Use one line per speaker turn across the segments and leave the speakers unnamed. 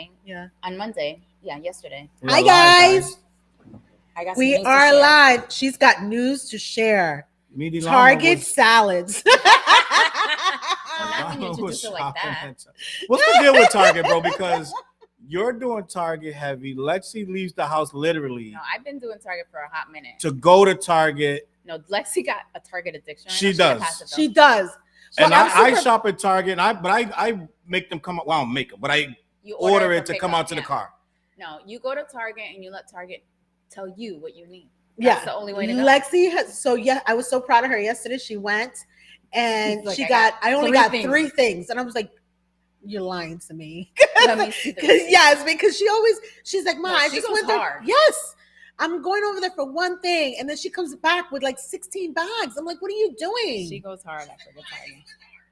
Monday.
Yeah.
On Monday. Yeah, yesterday.
Hi, guys.
I got some
We
news to
are
share.
live. She's got news to share.
Meaty Llama
Target
was-
salads.
Well, not when you
Llama was
introduce it like
shopping
that.
at Target. What's the deal with Target, bro? Because you're doing Target heavy. Lexi leaves the house literally
No, I've been doing Target for a hot minute.
to go to Target.
No, Lexi got a Target addiction. Right
She
now.
does.
Passed it, though.
She does.
And
Well,
I shop at Target, and I make them come. Well, I don't make them, but I
You
order
for
it to come
pickup,
out to the
yeah.
car.
No, you go to Target and you let Target tell you what you need.
Yeah,
That's the only way to go.
Lexi has. So yeah, I was so proud of her yesterday. She went and
Like,
she
I
got.
got
I only
three
got
things.
3 things, and I was like, "You're lying to me."
Let me see the receipt.
Yes, because she's like, "Ma,
No,
I
she
just
goes
went there."
hard.
Yes, I'm going over there for one thing, and then she comes back with like 16 bags. I'm like, "What are you doing?"
She goes hard after the Target.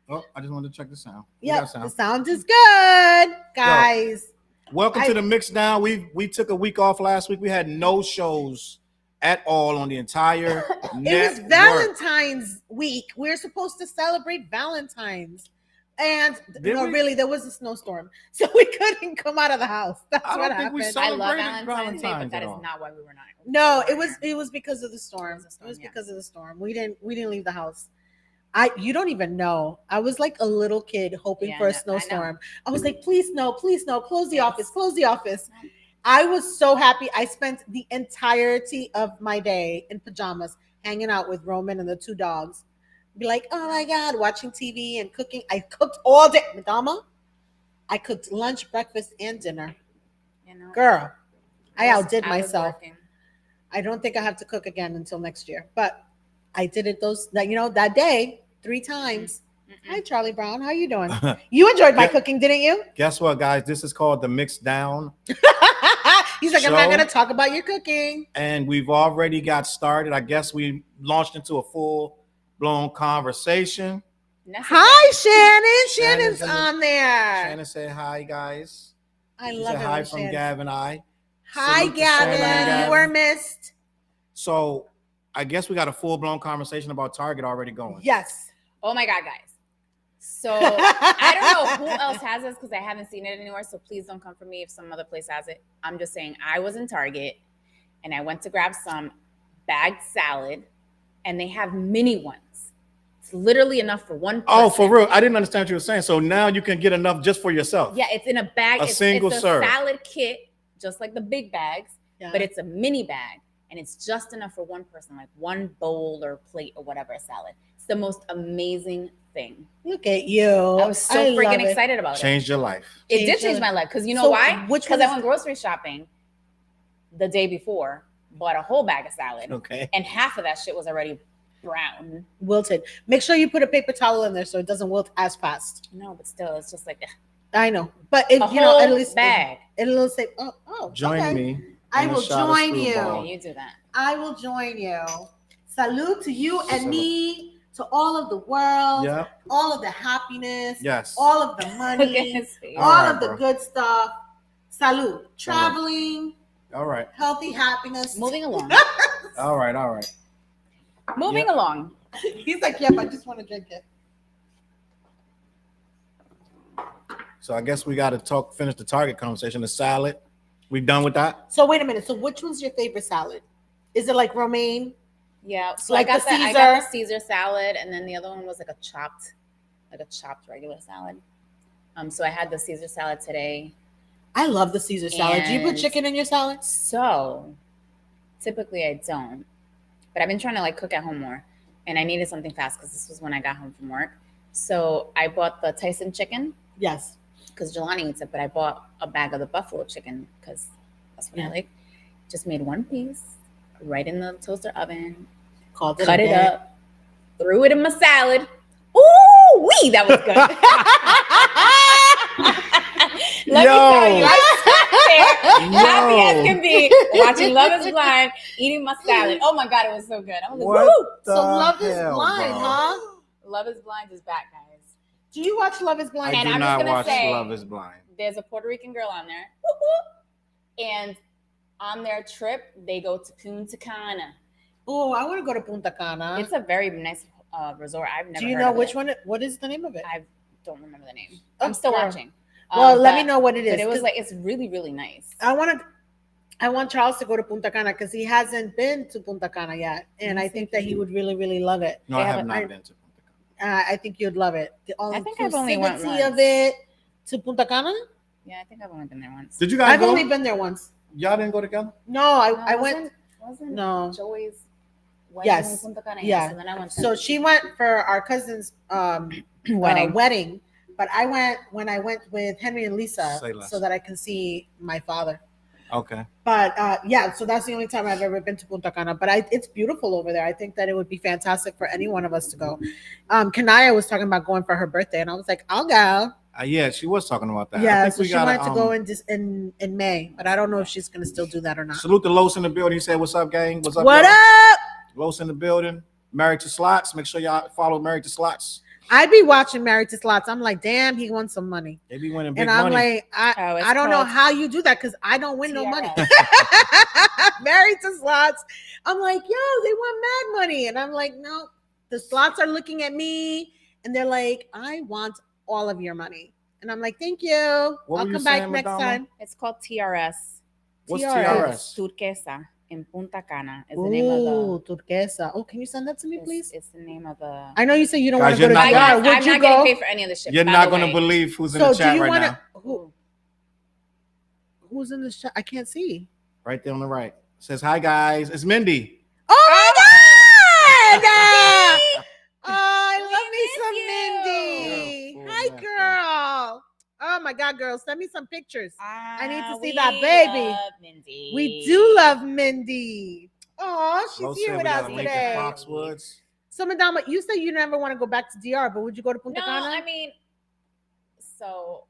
Oh, I just wanted to check the sound. We
Yeah,
got
the
sound.
sound is good, guys.
Welcome to the MyxxDown. We took a week off last week. We had no shows at all on the entire
It was
network.
Valentine's week. We're supposed to celebrate Valentine's. And
Did we?
really, there was a snowstorm. So we couldn't come out of the house. That's
I
what
don't think we
happened.
saw-
I love
Celebrated
Valentine's Day, but
Valentine's
that
at
is
all.
not why we were not.
No, it was because of the storm.
It was a storm,
It was
yeah.
because of the storm. We didn't leave the house. You don't even know. I was like a little kid hoping
Yeah,
for a
I know.
snowstorm. I was like, please no, close the office, close the office. I was so happy. I spent the entirety of my day in pajamas hanging out with Roman and the 2 dogs. Be like, oh my God, watching TV and cooking. I cooked all day. Madama, I cooked lunch, breakfast, and dinner.
You know,
Girl, I
was-
outdid
was
myself.
working.
I don't think I have to cook again until next year. But I did it that day 3 times.
Mm-mm.
Hi, Charlie Brown. How you doing? You enjoyed my
Yeah.
cooking, didn't you?
Guess what, guys? This is called the MyxxDown,
He's like, I'm not
Show.
going to talk about your cooking.
and we've already got started. I guess we launched into a full-blown conversation.
Necessary.
Hi, Shannon.
Shannon's
Shannon's
in the-
on there.
Shannon said hi, guys.
I
She
love
said
it.
hi
when
from
Shannon-
Gavin. I.
Hi,
Salute to Shannon and
Gavin.
Gavin.
You were missed.
So I guess we got a full-blown conversation about Target already going.
Yes.
Oh my God, guys. So I don't know who else has this because I haven't seen it anywhere. So please don't come for me if some other place has it. I'm just saying I was in Target and I went to grab some bagged salad and they have mini ones. It's literally enough for one person.
Oh, for real? I didn't understand what you were saying. So now you can get enough just for yourself.
Yeah, it's in a bag.
A
It's
single
a
serve.
salad kit, just like the big bags,
Yeah.
but it's a mini bag and it's just enough for one person, like one bowl or plate or whatever, a salad. It's the most amazing thing.
Look at you.
I was so
love
freaking
it.
excited about it.
Changed your life.
It
Changed
did
your
change
life.
my life because you know
So
why?
which
Because
one
I
is-
went grocery shopping the day before, bought a whole bag of salad,
Okay.
and half of that shit was already brown.
Wilted. Make sure you put a paper towel in there so it doesn't wilt as fast.
No, but still, it's just like
I know. But if
a
you know,
whole
at least
bag.
it'll say, oh,
Join
okay.
me.
I
in a
will
shot of
join you.
Screwball.
Yeah, you do that.
I will join you. Salute to you and
Salute.
me, to all of the world,
Yeah.
all of the happiness,
Yes.
all of the
Look at
money,
his face.
all
All right,
of the
bro.
good stuff. Salute. Traveling,
All right.
healthy happiness.
Moving along.
All right. All right.
Moving along.
He's like, yep, I just want to drink it.
So I guess we got to finish the Target conversation. The salad. We done with that?
So wait a minute. So which one's your favorite salad? Is it like romaine?
Yeah. So
Like
I got
the
I got the Caesar salad, and then the other one was like a chopped regular salad. So I had the Caesar salad today.
I love the Caesar salad. Do you put
And-
chicken in your salad?
So typically I don't, but I've been trying to like cook at home more, and I needed something fast because this was when I got home from work. So I bought the Tyson chicken
Yes.
because Jelani eats it, but I bought a bag of the buffalo chicken because that's what
Yeah.
I like. Just made one piece, right in the toaster oven,
Called
cut
a
it
day.
up, threw it in my salad. Ooh, wee, that was good. Let me tell you, I sat there happy as can be, watching Love Is Blind, eating my salad. Oh my God, it was so good. I was like,
What
woo!
the
So Love is
hell,
Blind,
bro?
huh?
Love Is Blind is back, guys.
Do you watch Love is Blind?
I
And
do
I'm just
not
gonna
watch
say-
Love Is Blind.
There's a Puerto Rican girl on there. Woo, woo. And on their trip, they go to Punta Cana.
Oh, I want to go to Punta Cana.
It's a very nice resort. I've never
Do you
heard
know
of
which
it.
one? What is the name of it?
I don't remember the name.
Oh,
I'm still
girl.
watching.
Well, let me
But-
know what it is.
But it was
'cause
like it's really really nice.
I want Charles to go to Punta Cana because he hasn't been to Punta Cana yet, and I think that he would really, really love it.
No, I have not been to Punta Cana.
I think you'd love it. The
I think I've only went
inclusivity of
once.
it to Punta Cana.
Yeah, I think I've only been there once.
Did you guys
I've
go?
only been there once.
Y'all didn't go together?
No,
No,
I went.
Wasn't
No.
Joey's wedding
Yes.
in Punta Cana?
Yeah.
So then I went.
So she went for our cousin's wedding, but I went when I went with Henry and Lisa
Say less.
so that I can see my father.
Okay.
But yeah, so that's the only time I've ever been to Punta Cana. But it's beautiful over there. I think that it would be fantastic for any one of us to go. Kanaya was talking about going for her birthday, and I was like, I'll go.
Yeah, she was talking about that. I
Yeah,
think
so
we
she
gotta,
wanted to go in May, but I don't know if she's gonna still do that or not.
Salute to Los in the building. He said, "What's up, gang? What's up?
What
y'all?
up?
Los in the building. Married to Slots. Make sure y'all follow Married to Slots.
I be watching Married to Slots. I'm like, damn, he won some money.
They be winning big
And I'm
money.
like,
it's
I don't know
called
how you do that because I don't win no money.
TRS.
Married to Slots. I'm like, yo, they want mad money. And I'm like, no, the slots are looking at me and they're like, I want all of your money. And I'm like, thank you.
What
I'll
were you
come back
saying,
next
Madonna?
time.
It's called TRS.
What's
TRS?
TRS?
Turquesa in Punta Cana is the name of
Oh, Turquesa. Oh, can you send that to me, please?
It's the name of the.
I know you say you don't
Guys,
want to go to
you're not
DR.
gonna-
Would
I'm
you
not
go?
getting paid for any of this shit.
You're
by
not
the
going to
way.
believe who's in
So
the
do
chat
you
right
want
now.
to? Who's in the chat? I can't see.
Right there on the right. Says, hi, guys. It's Mindy.
Oh my God! Oh, I love me some Mindy.
You're a fool,
Hi,
man.
girl. Oh my God, girl, send me some pictures. I need to see
We
that baby.
love Mindy.
We do love Mindy. Oh, she's
Los
here
said
with
we
us
got a link at
today.
Foxwoods.
So, Madama, you said you never want to go back to DR, but would you go to Punta
No,
Cana?
I mean, so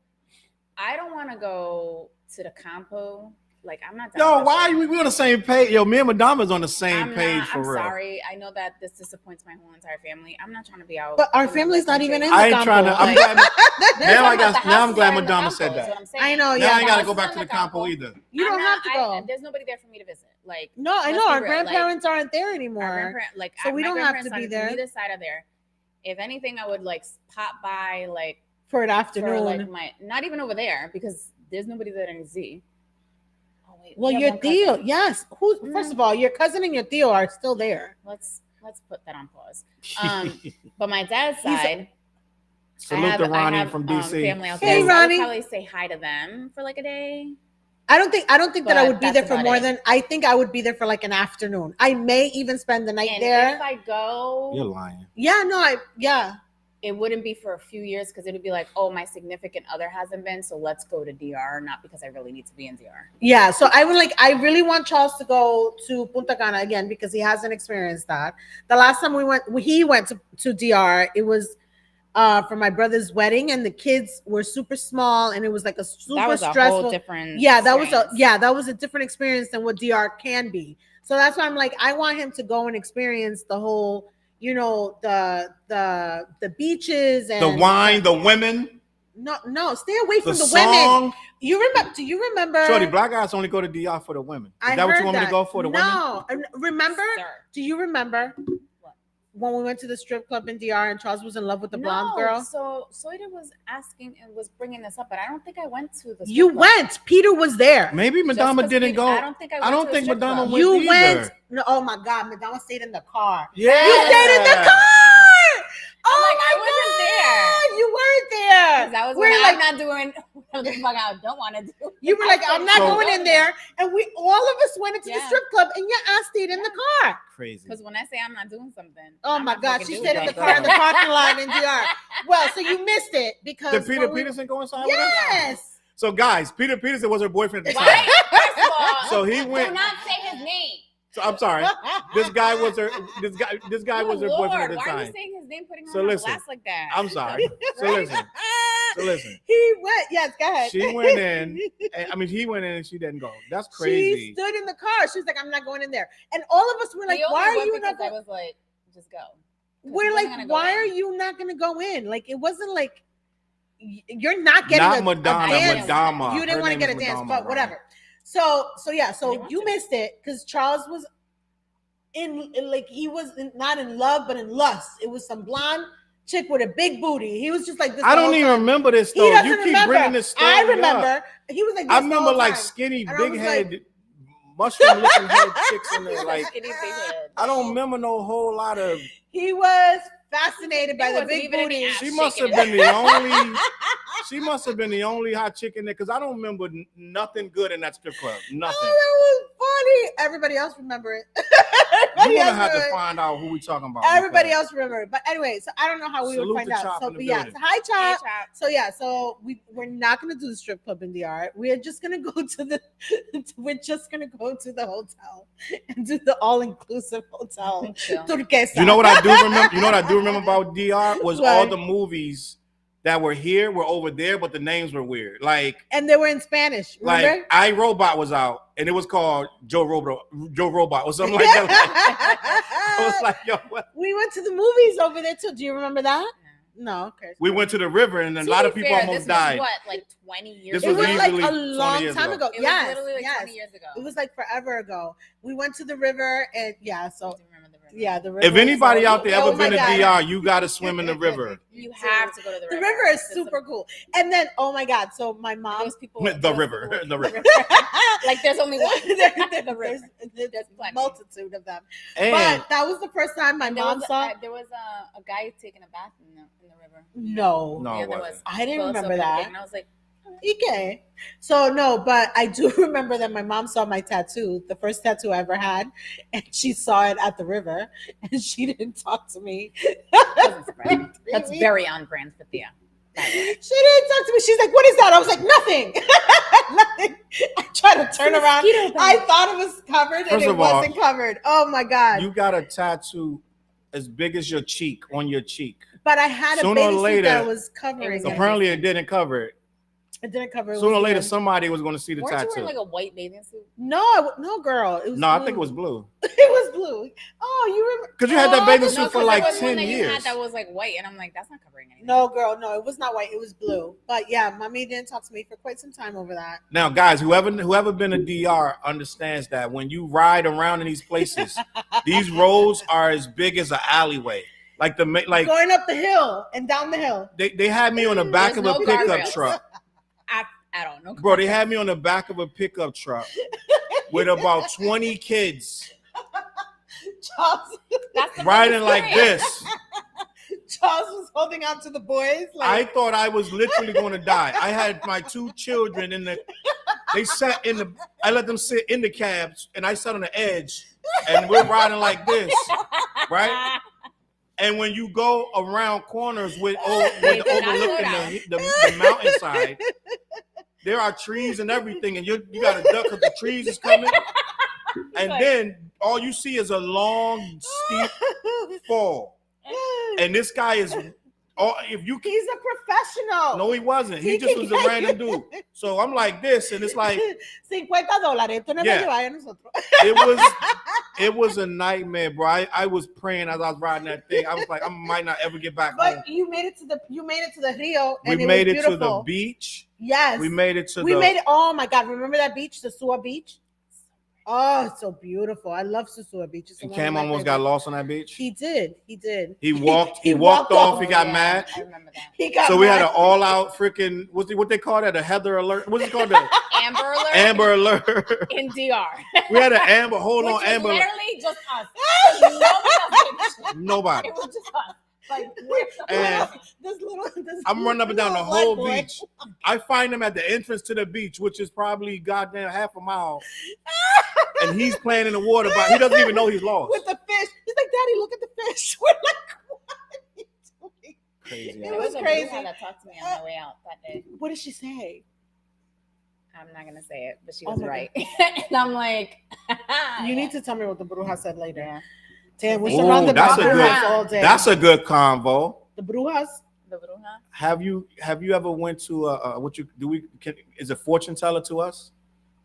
I don't want to go to the Campo. Like, I'm not. down
Yo,
for
why
shit.
are we on the same page? Yo, me and Madonna's on the same
I'm
page
not,
for
I'm
real.
sorry. I know that this disappoints my whole entire family. I'm not trying to be out.
But our
in the
family's not
country.
even in
I
the
ain't trying to.
Campo.
I'm
Like-
glad.
They're
Now I
talking about
got.
the
Now I'm
houses
glad
are in the
Madonna
Campo,
said
is
that.
what I'm saying.
I know,
Now
yeah.
I ain't gotta
houses
go back
in
to the
the
Campo
Campo.
either.
You don't have to go.
There's nobody there for me to visit. Like,
No, I
let's
know.
be
Our
real, like,
grandparents aren't there
our
anymore.
grandparents, like,
So we
my
don't have to
grandparents
be
on
there.
Neither side of there. If anything, I would like pop by, like,
For an
for
afternoon.
like my not even over there because there's nobody there to see. Oh wait,
Well,
we have
your
one
tío,
cousin.
yes. First of all, your cousin and your tío are still there.
Let's put that on pause. But my dad's
He's a-
side,
Salute to Ronnie from DC.
family out
Hey,
there. So I
Ronnie.
would probably say hi to them for like a day.
I don't think that I
But
would be
that's
there for
about
more
it.
than. I think I would be there for like an afternoon. I may even spend the night
And
there.
if I go,
You're lying.
Yeah, no, yeah.
it wouldn't be for a few years because it would be like, oh, my significant other hasn't been, so let's go to DR, not because I really need to be in DR.
Yeah, so I really want Charles to go to Punta Cana again because he hasn't experienced that. The last time he went to DR, it was for my brother's wedding, and the kids were super small, and it was like a super
That was a
stressful.
whole different.
That
experience.
was a different experience than what DR can be. So that's why I'm like, I want him to go and experience the whole, the beaches and
The wine, the women,
No, stay away
the
from the women.
song.
Do you remember?
Shorty, black guys only go to DR for the women. Is
I
that what you
heard
want me to go for? The women?
No, remember?
Sir.
Do you remember
What?
when we went to the strip club in DR and Charles was in love with the blonde
No,
girl?
So Soida was asking and was bringing this up, but I don't think I went to the.
You
strip club.
went. Peter was there.
Maybe
Just
Madonna
'cause
didn't
we-
go.
I don't think I went
I don't
to a
think
strip
Madonna
club.
went
You
either.
went. No, oh my God, Madonna stayed in the car.
Yeah.
You stayed in the car. Oh
like,
my
I wasn't
God, you weren't there.
That was
We're
when
like-
I'm not doing what the fuck I don't want to do.
You were like, I'm not
So-
going in there, and we all of us went into the
Yeah.
strip club, and your ass stayed in the car.
Crazy.
Because when I say I'm not doing something,
Oh
I'm
my
not
God,
fucking
she
doing
stayed in the
something.
car in the parking lot in DR. Well, so you missed it because
Did Peter
when we-
Peterson go inside with us?
Yes.
So guys, Peter Peterson was her boyfriend at the time.
Right? First of all,
So he went.
do not say his name.
So I'm sorry. This guy was her. This guy was her
Good
boyfriend
Lord,
at the
why are you
time.
saying his name, putting him
So
on
listen,
blast like that?
I'm sorry. So listen. So listen.
He went. Yes, go ahead.
She went in. And, I mean, he went in and she didn't go. That's
She
crazy.
stood in the car. She was like, "I'm not going in there." And all of us were like,
He only
"Why are
went
you
because
not going?"
I was like, just go. 'Cause
We're
he wasn't
like,
gonna go
"Why
in.
are you not going to go in?" Like it wasn't like you're not getting
Not
a
Madonna,
dance.
Madama.
You didn't
Her
want to
name
get a
is
dance,
Madama,
but
right?
whatever. So yeah,
I
so
want
you
to.
missed it because Charles was in like he was not in love, but in lust. It was some blonde chick with a big booty. He was just like this.
I
the
don't
whole
even
time.
remember this
He
though.
doesn't
You keep
remember.
bringing this story
I
up.
remember. He was like this
I
the
remember
whole
like
time.
skinny,
And I
big
was
head,
like-
mushroom looking head chicks in there. Like
Skinny big head.
I don't remember no whole lot of.
He was fascinated by
There
the big
wasn't even any
booty.
ass
She must have
shaking
been the only. She must have been the only hot chick in there because I don't remember nothing good in that strip club. Nothing.
Oh, that was funny. Everybody else remember it.
You're
Everybody
gonna
else
have to
remember it.
find out who we talking about.
Everybody
because-
else remember it. But anyway, so I don't know how we
Salute
would find
to
out.
Chop
So
in the
but yeah,
building.
so hi
Hey,
Chop.
Chop.
So yeah, so we're not gonna do the strip club in DR. We're just gonna go to the hotel and do the all-inclusive hotel.
Chill.
Turquesa.
You know what I do remember? You know what I do remember about DR was
What?
all the movies that were here were over there, but the names were weird. Like
And they were in Spanish. Remember?
iRobot was out, and it was called Joe Robot or something like that. I was like, yo, what?
We went to the movies over there too. Do you remember that? No, okay.
We went to the river, and a
To
lot
be
of people
fair,
almost
this
died.
Was what, like 20 years
This
It
ago?
was
was like
easily
a
20
long
years
time
ago.
ago.
It was
Yes,
literally like
yes.
20 years ago.
It was like forever ago. We went to the river, and yeah,
I
so
do remember the river.
yeah, the river.
If anybody
so-
out there
Oh
ever
my
been to
God.
DR, you got to swim in the river.
You have to go to the
The
river.
river is
It's
super cool. And then, oh my God, so my mom.
Those people.
The
those
river,
people-
the river.
Like there's only one.
The
river.
There's
There's plenty.
multitude of them.
And
But that was the first time my
And there
mom
was
saw.
there was a guy taking a bath in the river.
No,
No,
Yeah,
it
there
wasn't.
was.
I didn't
Close up
remember
and
that.
everything, And I was like,
Okay. So no, but I do remember that my mom saw my tattoo, the first tattoo I ever had, and she saw it at the river, and she didn't talk to me.
doesn't surprise me. That's very on brand for Thea. by the way.
She didn't talk to me. She's like, "What is that?" I was like, "Nothing, nothing." I tried to turn around.
Mosquito
I
bite.
thought it was covered,
First
and it
of all,
wasn't covered. Oh my God!
you got a tattoo as big as your cheek on your cheek.
But I had a
Sooner or
baby suit
later,
that was covering
was
it.
Apparently, it didn't cover it.
It didn't cover it.
Sooner or
was
later,
good.
somebody was going to see the
Weren't you
tattoo.
wearing like a white bathing suit?
No, girl. It was
No, I
blue.
think it was blue.
It was blue. Oh, you remember?
Because you had that
Oh,
bathing
no,
suit
No,
for
'cause
like
there was
10
one that you
years.
had that was like white, and I'm like, that's not covering anything.
No, girl, no, it was not white. It was blue. But yeah, mommy didn't talk to me for quite some time over that.
Now, guys, whoever been to DR understands that when you ride around in these places, these roads are as big as an alleyway. Like
Going up the hill and down the hill.
they had me on the back
There's
of a
no
pickup
guardrails.
truck.
I don't know.
Bro, they had me on the back of a pickup truck with about 20 kids
Charles,
That's the
riding like
experience.
this.
Charles was holding on to the boys.
I
Like,
thought I was literally going to die. I had my two children they sat in the, I let them sit in the cabs and I sat on the edge and we're riding like this, right? And when you go around corners with
They did not slow
overlooking the mountainside, there are trees and everything, and you got to duck because the trees is coming. And
Like-
then all you see is a long, steep fall. And this guy is, if you
he's a professional.
no, he wasn't. He
He
just
can
was a
get
random dude. So I'm like this, and it's like
$50. Tú no
Yeah.
me llevas a nosotros.
it was a nightmare, bro. I was praying as I was riding that thing. I was like, I might not ever get back home.
But you made it to the Rio, and
We
it
made
was
it to
beautiful.
the beach.
Yes,
We made it to
we
the.
made it. Oh my God! Remember that beach, the Sua Beach? Oh, it's so beautiful. I love Sua Beach. It's
And
one of
Cam
my
almost got
favorites.
lost on that beach.
He did. He did.
He walked.
he
He walked off. He
Oh,
got
yeah,
mad.
I remember that.
He got
So we had
mad.
an all-out freaking what they call that? A Heather alert. What's it called? The
Amber Alert
Amber alert.
in DR.
We had an Amber. Hold
Which
on,
was
Amber. alert.
literally just us. Nobody else did shit.
Nobody.
It was just us. Like,
And
this
I'm running up and down the
little
whole
black boy.
beach. I find him at the entrance to the beach, which is probably goddamn half a mile. And he's playing in the water, but he doesn't even know he's lost.
with the fish. He's like, "Daddy, look at the fish." We're like, "What are you doing?"
Crazy.
It
there
was
was a
crazy.
Blue that talked to me on my way out that day.
What did she say?
I'm not gonna say it, but she
Oh
was
my
right. And I'm like,
You need to tell me what the Bruja said later.
Yeah.
Damn, we're
Ooh,
surrounded by
that's a
Brujas
good-
all day.
That's a good convo.
The Brujas.
The Bruja.
Have you ever went to is a fortune teller to us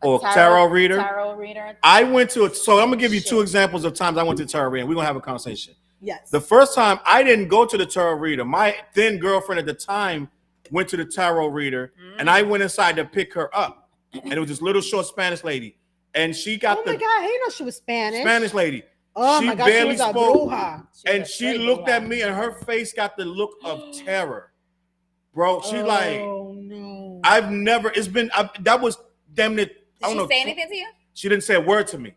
or tarot reader?
Tarot reader.
I went to it. So I'm gonna give you two
Shit.
examples of times I went to tarot reader. We're gonna have a conversation.
Yes.
The first time I didn't go to the tarot reader. My then girlfriend at the time went to the tarot reader, and I went inside to pick her up. And it was this little short Spanish lady, and she got
Oh my
the
God, I didn't know she was Spanish.
Spanish lady.
Oh
She
my God, she
barely
was a
spoke.
bruja.
And she looked at me, and her face got the look of terror, bro. She like,
oh no.
I've never. It's been that was damn near. I don't
Did
know.
she say anything to you?
She didn't say a word to me,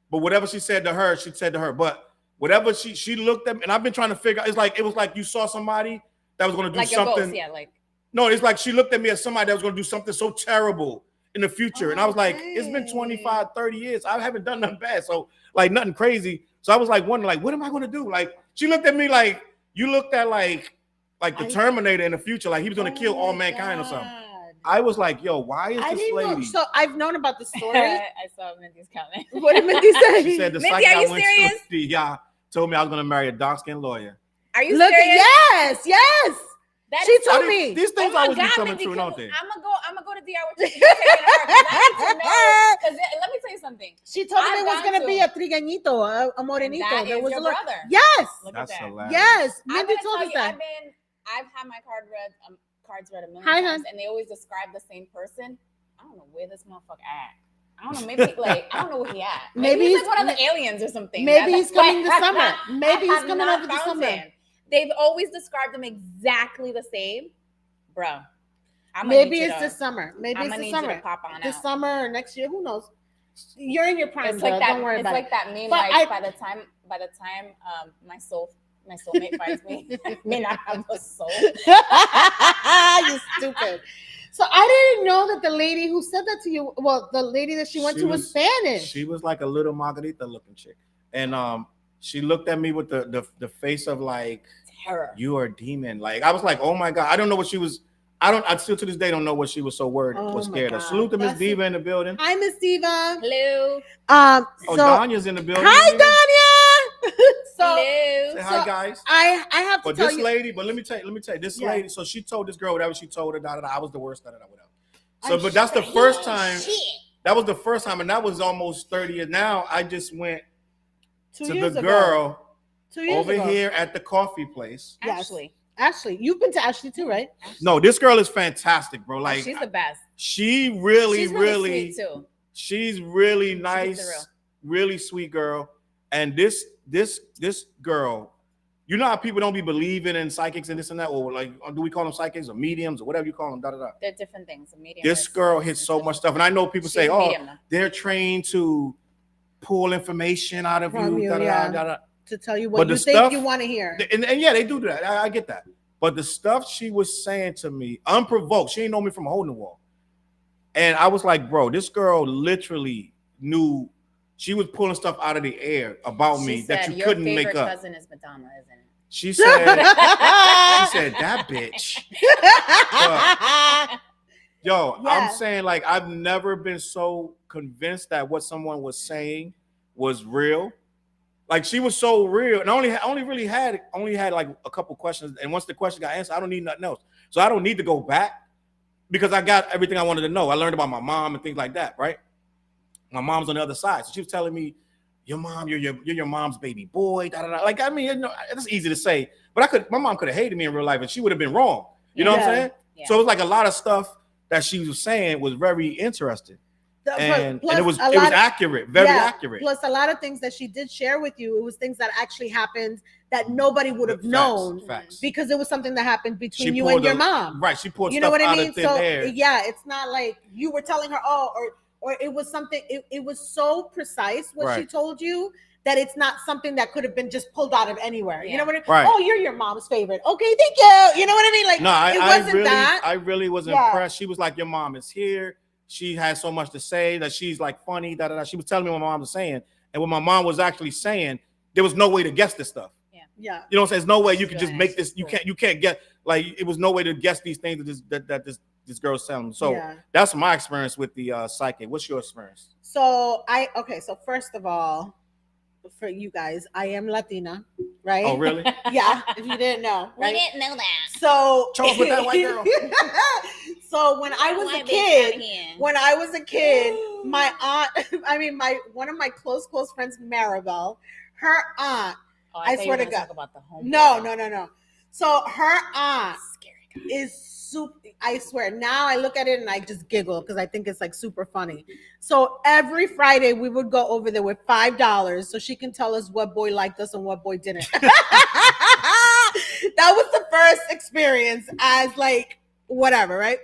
but whatever she said to her, she said to her. But whatever she looked at me, and I've been trying to figure. It was like you saw somebody that was going to do
Like your
something.
ghost, yeah, like.
No, it's like she looked at me as somebody that was going to do something so terrible in the future. And I was like, it's been 25, 30 years. I haven't done nothing bad. So like nothing crazy. So I was like wondering, like, what am I going to do? Like she looked at me like you looked at like the Terminator in the future, like he was going to kill all mankind or something. I was like, yo, why is this lady?
Know. So I've known about the story.
I saw Mindy's comment.
What did Mindy say?
She said the
Mindy, are you serious?
Yeah, told me I was going to marry a dark-skinned lawyer.
Are you
Look,
serious?
yes.
That
She told me.
These things always be coming
Mindy,
true, don't they?
I'm gonna go to DR with you. Because let me tell you something.
She told me
I've
it was
gone
gonna
to-
be a trigueñito, a morenito.
That
There
is
was
your
a lot.
brother.
Yes.
Look
That's
at that.
hilarious.
Yes.
I'm
Mindy
gonna
told
tell
us
you,
that.
I've had my cards read a million
Hi,
times,
hon.
and they always describe the same person. I don't know where this motherfucker at. I don't know. Maybe like I don't know where he at. Maybe he's like one of the aliens or something.
Maybe he's coming this
I
summer.
have
Maybe he's
not
coming over this
found
summer.
him. They've always described him exactly the same, bro.
Maybe it's this summer. Maybe
I'm
it's
gonna
this
need you to
to
pop on
this
out.
summer or next year. Who knows? You're in your prime.
It's like
girl.
that.
Don't worry
It's
about
like
it.
that meme.
But
Like by the time my soulmate finds me, I may not have a soul.
You stupid. So I didn't know that the lady who said that to you, well, the lady that she went to was Spanish.
She was like a little Margarita looking chick. And she looked at me with the face of like
Terror.
You are a demon. Like I was like, oh my God. I don't know what she was. I still to this day don't know what she was so worried was scared of. Salute to Miss Diva in the building.
Hi, Miss Diva.
Hello.
Oh, Danya's in the building.
Hi, Danya.
Say hi, guys.
I have to tell
this
you.
lady, but let me tell you, this lady. So she told this girl whatever she told her. I was the worst. Whatever. So, but that's the first time. That was the first time, and that was almost 30 years. Now I just went
2
to
years
the
ago.
girl
2 years
over
ago.
here at the coffee place.
Ashley, you've been to Ashley too, right?
No, this girl is fantastic, bro. Like
she's the best.
She really,
she's really sweet too.
She's really nice, really sweet girl. And this girl, you know how people don't be believing in psychics and this and that, or like, do we call them psychics or mediums or whatever you call them? Da da da.
They're different things. A medium.
This girl hits so much stuff, and I know people say, "Oh, they're trained to pull information out of you." Da, da, da, da.
To tell you what you think you want to hear.
And yeah, they do that. I get that. But the stuff she was saying to me, unprovoked, she didn't know me from a hole in the wall. And I was like, bro, this girl literally knew she was pulling stuff out of the air about me that you couldn't make up. Your favorite
cousin is Madonna, isn't it?
She said, that bitch. But, yo, yeah. I'm saying, like, I've never been so convinced that what someone was saying was real. Like, she was so real, and I only had like a couple questions, and once the question got answered, I don't need nothing else. So I don't need to go back because I got everything I wanted to know. I learned about my mom and things like that, right? My mom's on the other side, so she was telling me, "Your mom, you're your mom's baby boy." Da, da, da. Like, I mean, you know, it's easy to say, but my mom could have hated me in real life, and she would have been wrong. You know what I'm saying? Yeah. So it was like a lot of stuff that she was saying was very interesting. And it was accurate, very accurate.
Plus, a lot of things that she did share with you, it was things that actually happened that nobody would have known because it was something that happened between you and your mom.
Right. She pulled
stuff
out
I mean?
of thin air.
Yeah, it's not like you were telling her, or it was something. It was so precise what she told you that it's not something that could have been just pulled out of anywhere. Yeah. You know what I mean?
Right.
Oh, you're your mom's favorite. Okay, thank you. You know what I mean? Like,
no, I really was
Yeah.
impressed. She was like, "Your mom is here. She has so much to say that she's like funny." Da, da, da. She was telling me what my mom was saying, and what my mom was actually saying, there was no way to guess this stuff.
Yeah.
You know what I'm saying? There's no way you can just make this. You can't get, like, it was no way to guess these things that this girl's telling me. So that's my experience with the psychic. What's your experience?
So so first of all, for you guys, I am Latina, right?
Oh, really?
Yeah, if you didn't know. Right?
We didn't know that.
So
show us with that white girl.
So when I was a kid, my aunt, one of my close friends, Maribel, her aunt,
I
swear to God.
About the home
No. So her aunt is super. I swear, now I look at it and I just giggle because I think it's like super funny. So every Friday we would go over there with $5 so she can tell us what boy liked us and what boy didn't. That was the first experience as like whatever, right?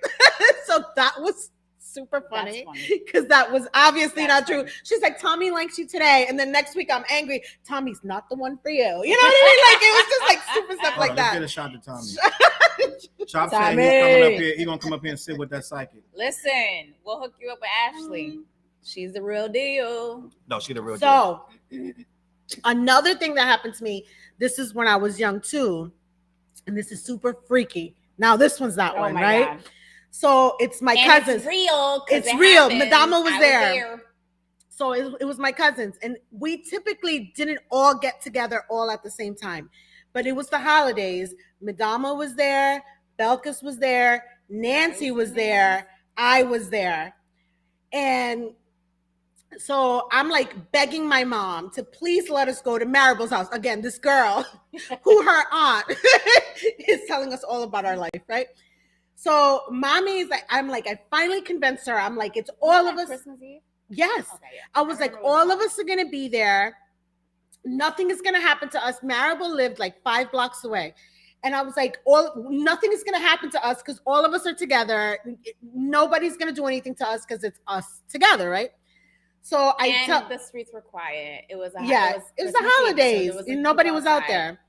So that was super funny because that was obviously not true. She's like, Tommy likes you today, and then next week I'm angry. Tommy's not the one for you. You know what I mean? Like it was just like super stuff like that.
Let's get a shot to Tommy. Shop saying he's coming up here. He's gonna come up here and sit with that psychic.
Listen, we'll hook you up with Ashley. She's the real deal.
No, she's the real
deal. So another thing that happened to me, this is when I was young too, and this is super freaky. Now this one's that one, right? God. So it's my cousins.
It's real.
It's real. Madama was there. So it was my cousins, and we typically didn't all get together all at the same time, but it was the holidays. Madama was there. Belkis was there. Nancy was there. I was there. And so I'm like begging my mom to please let us go to Maribel's house. Again, this girl who her aunt is telling us all about our life, right? So mommy is like, I'm like, I finally convinced her. I'm like, it's all of us. Christmas Eve? Yes. Okay, yeah. I was like, all of us are going to be there. Nothing is going to happen to us. Maribel lived like 5 blocks away. And I was like, nothing is going to happen to us because all of us are together. Nobody's going to do anything to us because it's us together, right? So
the streets were quiet. It was
the holidays. So nobody was out there.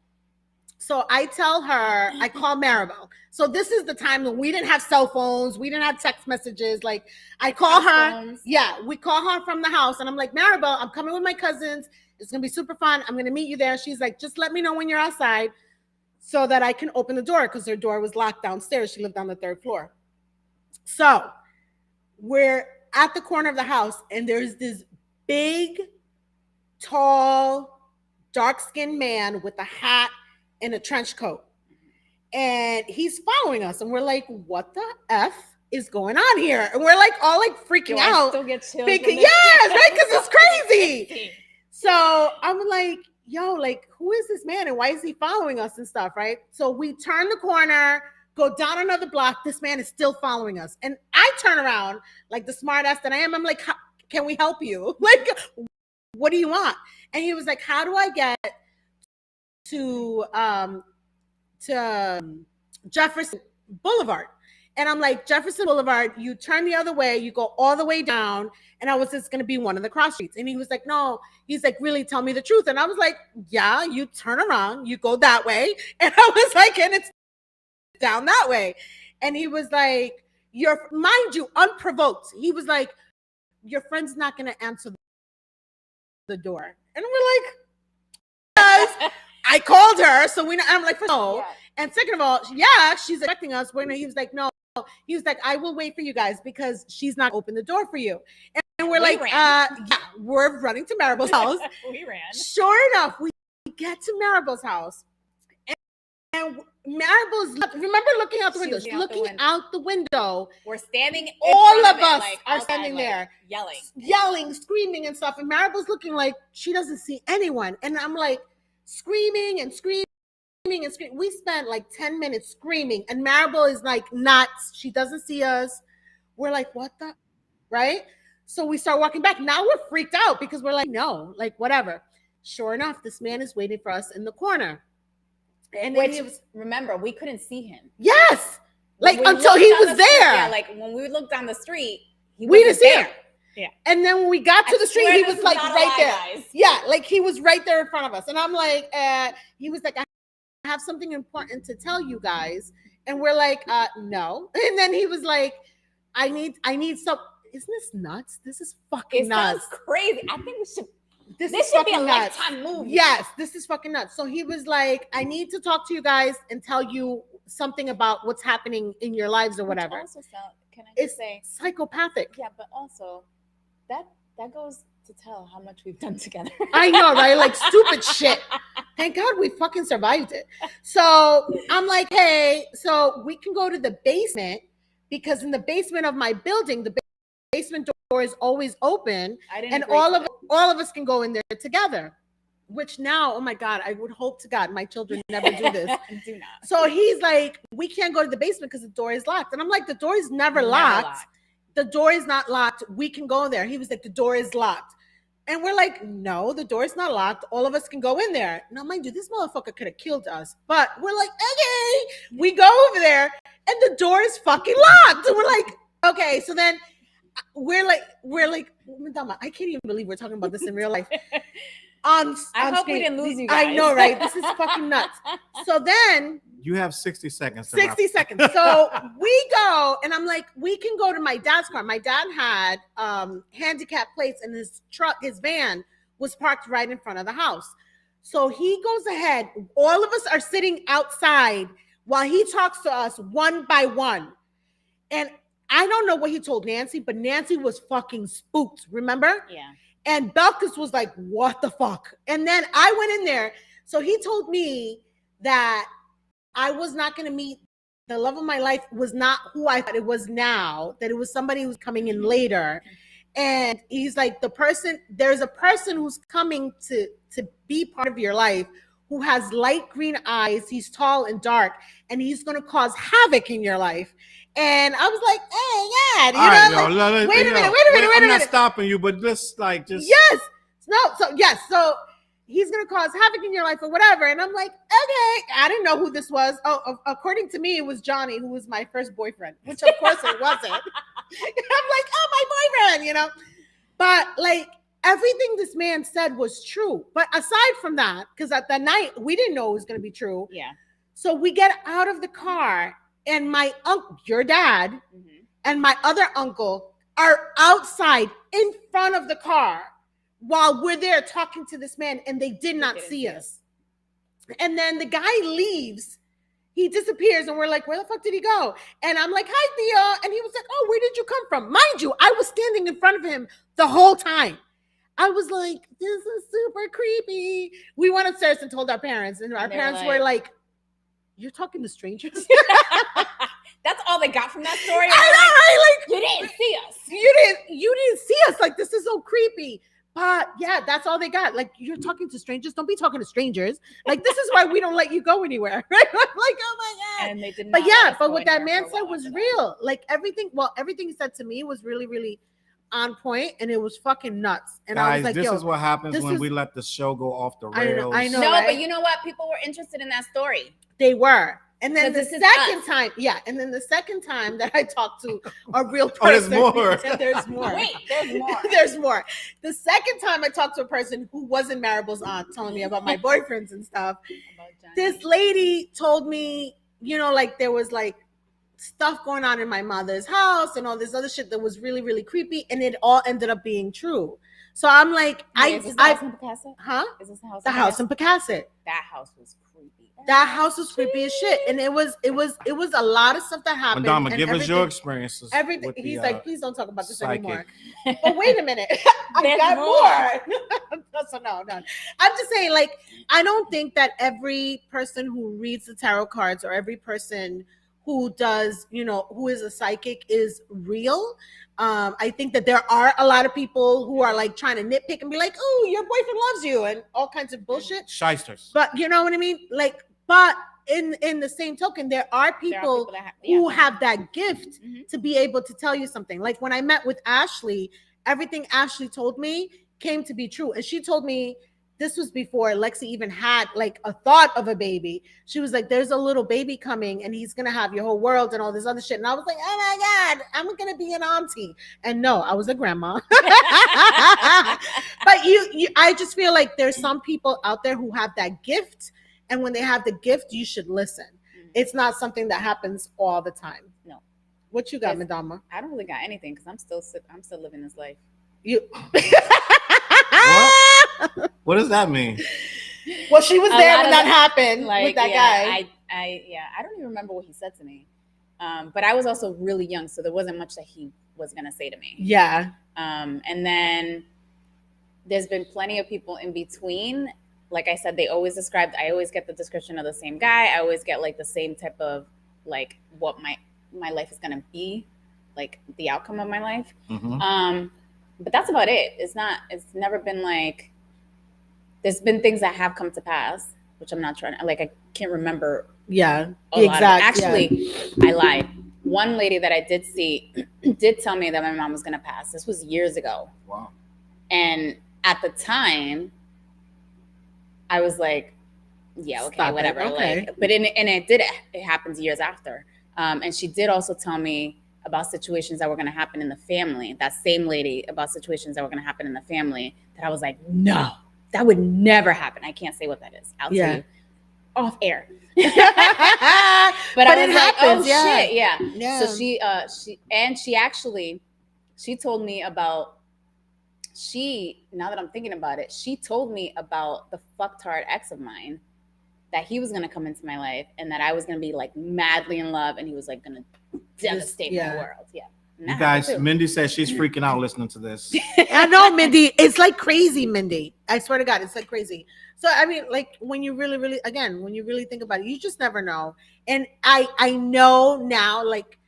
So I tell her, I call Maribel. So this is the time when we didn't have cell phones. We didn't have text messages. Like I call her. Yeah, we call her from the house. And I'm like, Maribel, I'm coming with my cousins. It's going to be super fun. I'm going to meet you there. She's like, just let me know when you're outside so that I can open the door because her door was locked downstairs. She lived on the 3rd floor. So we're at the corner of the house and there's this big, tall, dark-skinned man with a hat and a trench coat. And he's following us. And we're like, what the F is going on here? And we're like all like freaking out.
Still get chills.
Yes, right? Because it's crazy. So I'm like, yo, like, who is this man? And why is he following us and stuff, right? So we turn the corner, go down another block. This man is still following us. And I turn around like the smart ass that I am. I'm like, can we help you? Like, what do you want? And he was like, how do I get to Jefferson Boulevard? And I'm like, Jefferson Boulevard, you turn the other way, you go all the way down. And I was just going to be one of the cross streets. And he was like, no, he's like, really, tell me the truth. And I was like, yeah, you turn around, you go that way. And I was like, and it's down that way. And he was like, mind you, unprovoked. He was like, your friend's not going to answer the door. And we're like, yes. I called her. So I'm like, no. Yeah. And second of all, yeah, she's expecting us. He was like, no. He was like, I will wait for you guys because she's not open the door for you. And we're like, yeah, we're running to Maribel's house.
We ran.
Sure enough, we get to Maribel's house. And Maribel's, remember looking out the window. She's looking out the window.
We're standing.
All of us are standing there.
Yelling,
screaming and stuff. And Maribel's looking like she doesn't see anyone. And I'm like screaming and screaming. We spent like 10 minutes screaming, and Maribel is like nuts. She doesn't see us. We're like, what the, right? So we start walking back. Now we're freaked out because we're like, no, like whatever. Sure enough, this man is waiting for us in the corner. And
remember, we couldn't see him.
Yes, like until he was there.
Yeah, like when we looked down the street,
we didn't see him.
Yeah.
And then when we got to the street, he was like right there.
Guys.
Yeah, like he was right there in front of us. And I'm like, he was like, I have something important to tell you guys. And we're like, no. And then he was like, I need some. Isn't this nuts? This is fucking nuts.
Sounds crazy. I think this
is
should be a
nuts.
Lifetime movie.
Yes, this is fucking nuts. So he was like, I need to talk to you guys and tell you something about what's happening in your lives or whatever.
Also can I just say
psychopathic.
Yeah, but also that goes to tell how much we've done together.
I know, right? Like stupid shit. Thank God we fucking survived it. So I'm like, hey, so we can go to the basement because in the basement of my building, the basement door is always open, and all of us can go in there together. which now, oh my God, I would hope to God my children never do this.
Do not.
So he's like, we can't go to the basement because the door is locked. And I'm like, the door is never locked. The door is not locked. We can go there. He was like, the door is locked. And we're like, no, the door is not locked. All of us can go in there. Now, mind you, this motherfucker could have killed us. But we're like, okay. We go over there and the door is fucking locked. And we're like, okay. So then we're like, Madama, I can't even believe we're talking about this in real life. I
hope
screen.
we didn't lose you guys.
I know, right? This is fucking nuts. So then
You have 60 seconds.
60 seconds. So we go, and I'm like, we can go to my dad's car. My dad had handicap plates, and his truck, his van was parked right in front of the house. So he goes ahead. All of us are sitting outside while he talks to us one by one. And I don't know what he told Nancy, but Nancy was fucking spooked, remember?
Yeah.
And Belkis was like, what the fuck? And then I went in there. So he told me that I was not going to meet the love of my life, was not who I thought it was now, that it was somebody who's coming in later. And he's like, there's a person who's coming to be part of your life who has light green eyes. He's tall and dark, and he's going to cause havoc in your life. And I was like, hey, yeah, wait a minute.
I'm not stopping you, but let's like just.
Yes. So he's going to cause havoc in your life or whatever. And I'm like, okay. I didn't know who this was. Oh, according to me, it was Johnny, who was my first boyfriend, which of course it wasn't. I'm like, oh, my boyfriend, But like everything this man said was true. But aside from that, because at the night, we didn't know it was going to be true.
Yeah.
So we get out of the car, and my uncle, your dad, and my other uncle are outside in front of the car while we're there talking to this man, and they did not see us. And then the guy leaves. He disappears, and we're like, where the fuck did he go? And I'm like, hi, Theo. And he was like, oh, where did you come from? Mind you, I was standing in front of him the whole time. I was like, this is super creepy. We went upstairs and told our parents, and our parents were like, you're talking to strangers?
That's all they got from that story.
I know, right? Like,
you didn't see us.
You didn't see us. Like, this is so creepy. But yeah, that's all they got. Like, you're talking to strangers. Don't be talking to strangers. Like, this is why we don't let you go anywhere. Right? Like, oh my God.
And they didn't.
But yeah, but what that man said was real. Like everything he said to me was really, really on point, and it was fucking nuts. And
guys,
I was like,
this is what happens when we let the show go off the rails.
I know.
No,
right?
but you know what? People were interested in that story.
They were. And then the second time that I talked to a real person.
Oh, there's more.
There's more.
Wait, there's more.
There's more. The second time I talked to a person who wasn't Maribel's aunt telling me about my boyfriends and stuff, this lady told me, like there was like stuff going on in my mother's house and all this other shit that was really, really creepy. And it all ended up being true. So I'm like,
Is this the house in Picasset?
Huh?
Is this the house?
The house in Picasset.
That house was creepy.
That house was creepy as shit, and it was a lot of stuff that happened.
Madama, give us your experiences.
Everything. He's like, please don't talk about this
psychic.
anymore. But wait a minute, I got more. So no. I'm just saying, like, I don't think that every person who reads the tarot cards or every person who does, who is a psychic is real. I think that there are a lot of people who are like trying to nitpick and be like, oh, your boyfriend loves you and all kinds of bullshit.
Shysters.
But you know what I mean? Like, but in the same token, there are people who have that gift to be able to tell you something. Like when I met with Ashley, everything Ashley told me came to be true. And she told me, this was before Lexi even had like a thought of a baby. She was like, there's a little baby coming and he's going to have your whole world and all this other shit. And I was like, oh my God, I'm going to be an auntie. And no, I was a grandma. But I just feel like there's some people out there who have that gift. And when they have the gift, you should listen. It's not something that happens all the time.
No.
What you got, Madama?
I don't really got anything because I'm still living this life.
What does that mean?
Well, she was there when that happened with that guy.
I don't even remember what he said to me. But I was also really young, so there wasn't much that he was gonna say to me.
Yeah.
And then there's been plenty of people in between. Like I said, I always get the description of the same guy. I always get like the same type of like what my life is gonna be, like the outcome of my life.
Mm-hmm.
But that's about it. It's never been like there's been things that have come to pass, which I'm not trying to, like, I can't remember.
Yeah,
a lot of it. Actually, I lied. One lady that I did see did tell me that my mom was going to pass. This was years ago.
Wow.
And at the time, I was like, yeah, okay,
Stop it.
whatever.
Okay.
Like, but it happens years after. And she did also tell me about situations that were going to happen in the family. That same lady, about situations that were going to happen in the family, that I was like, no, that would never happen. I can't say what that is. I'll tell you off air. but I was like, oh shit, yeah. So she told me about, now that I'm thinking about it, she told me about the fucktard ex of mine, that he was going to come into my life and that I was going to be like madly in love and he was like going to devastate my world. Yeah.
You guys, Mindy says she's freaking out listening to this.
I know, Mindy. It's like crazy, Mindy. I swear to God, it's like crazy. So, I mean, like, when you really, really, again, when you really think about it, you just never know. And I know now, like,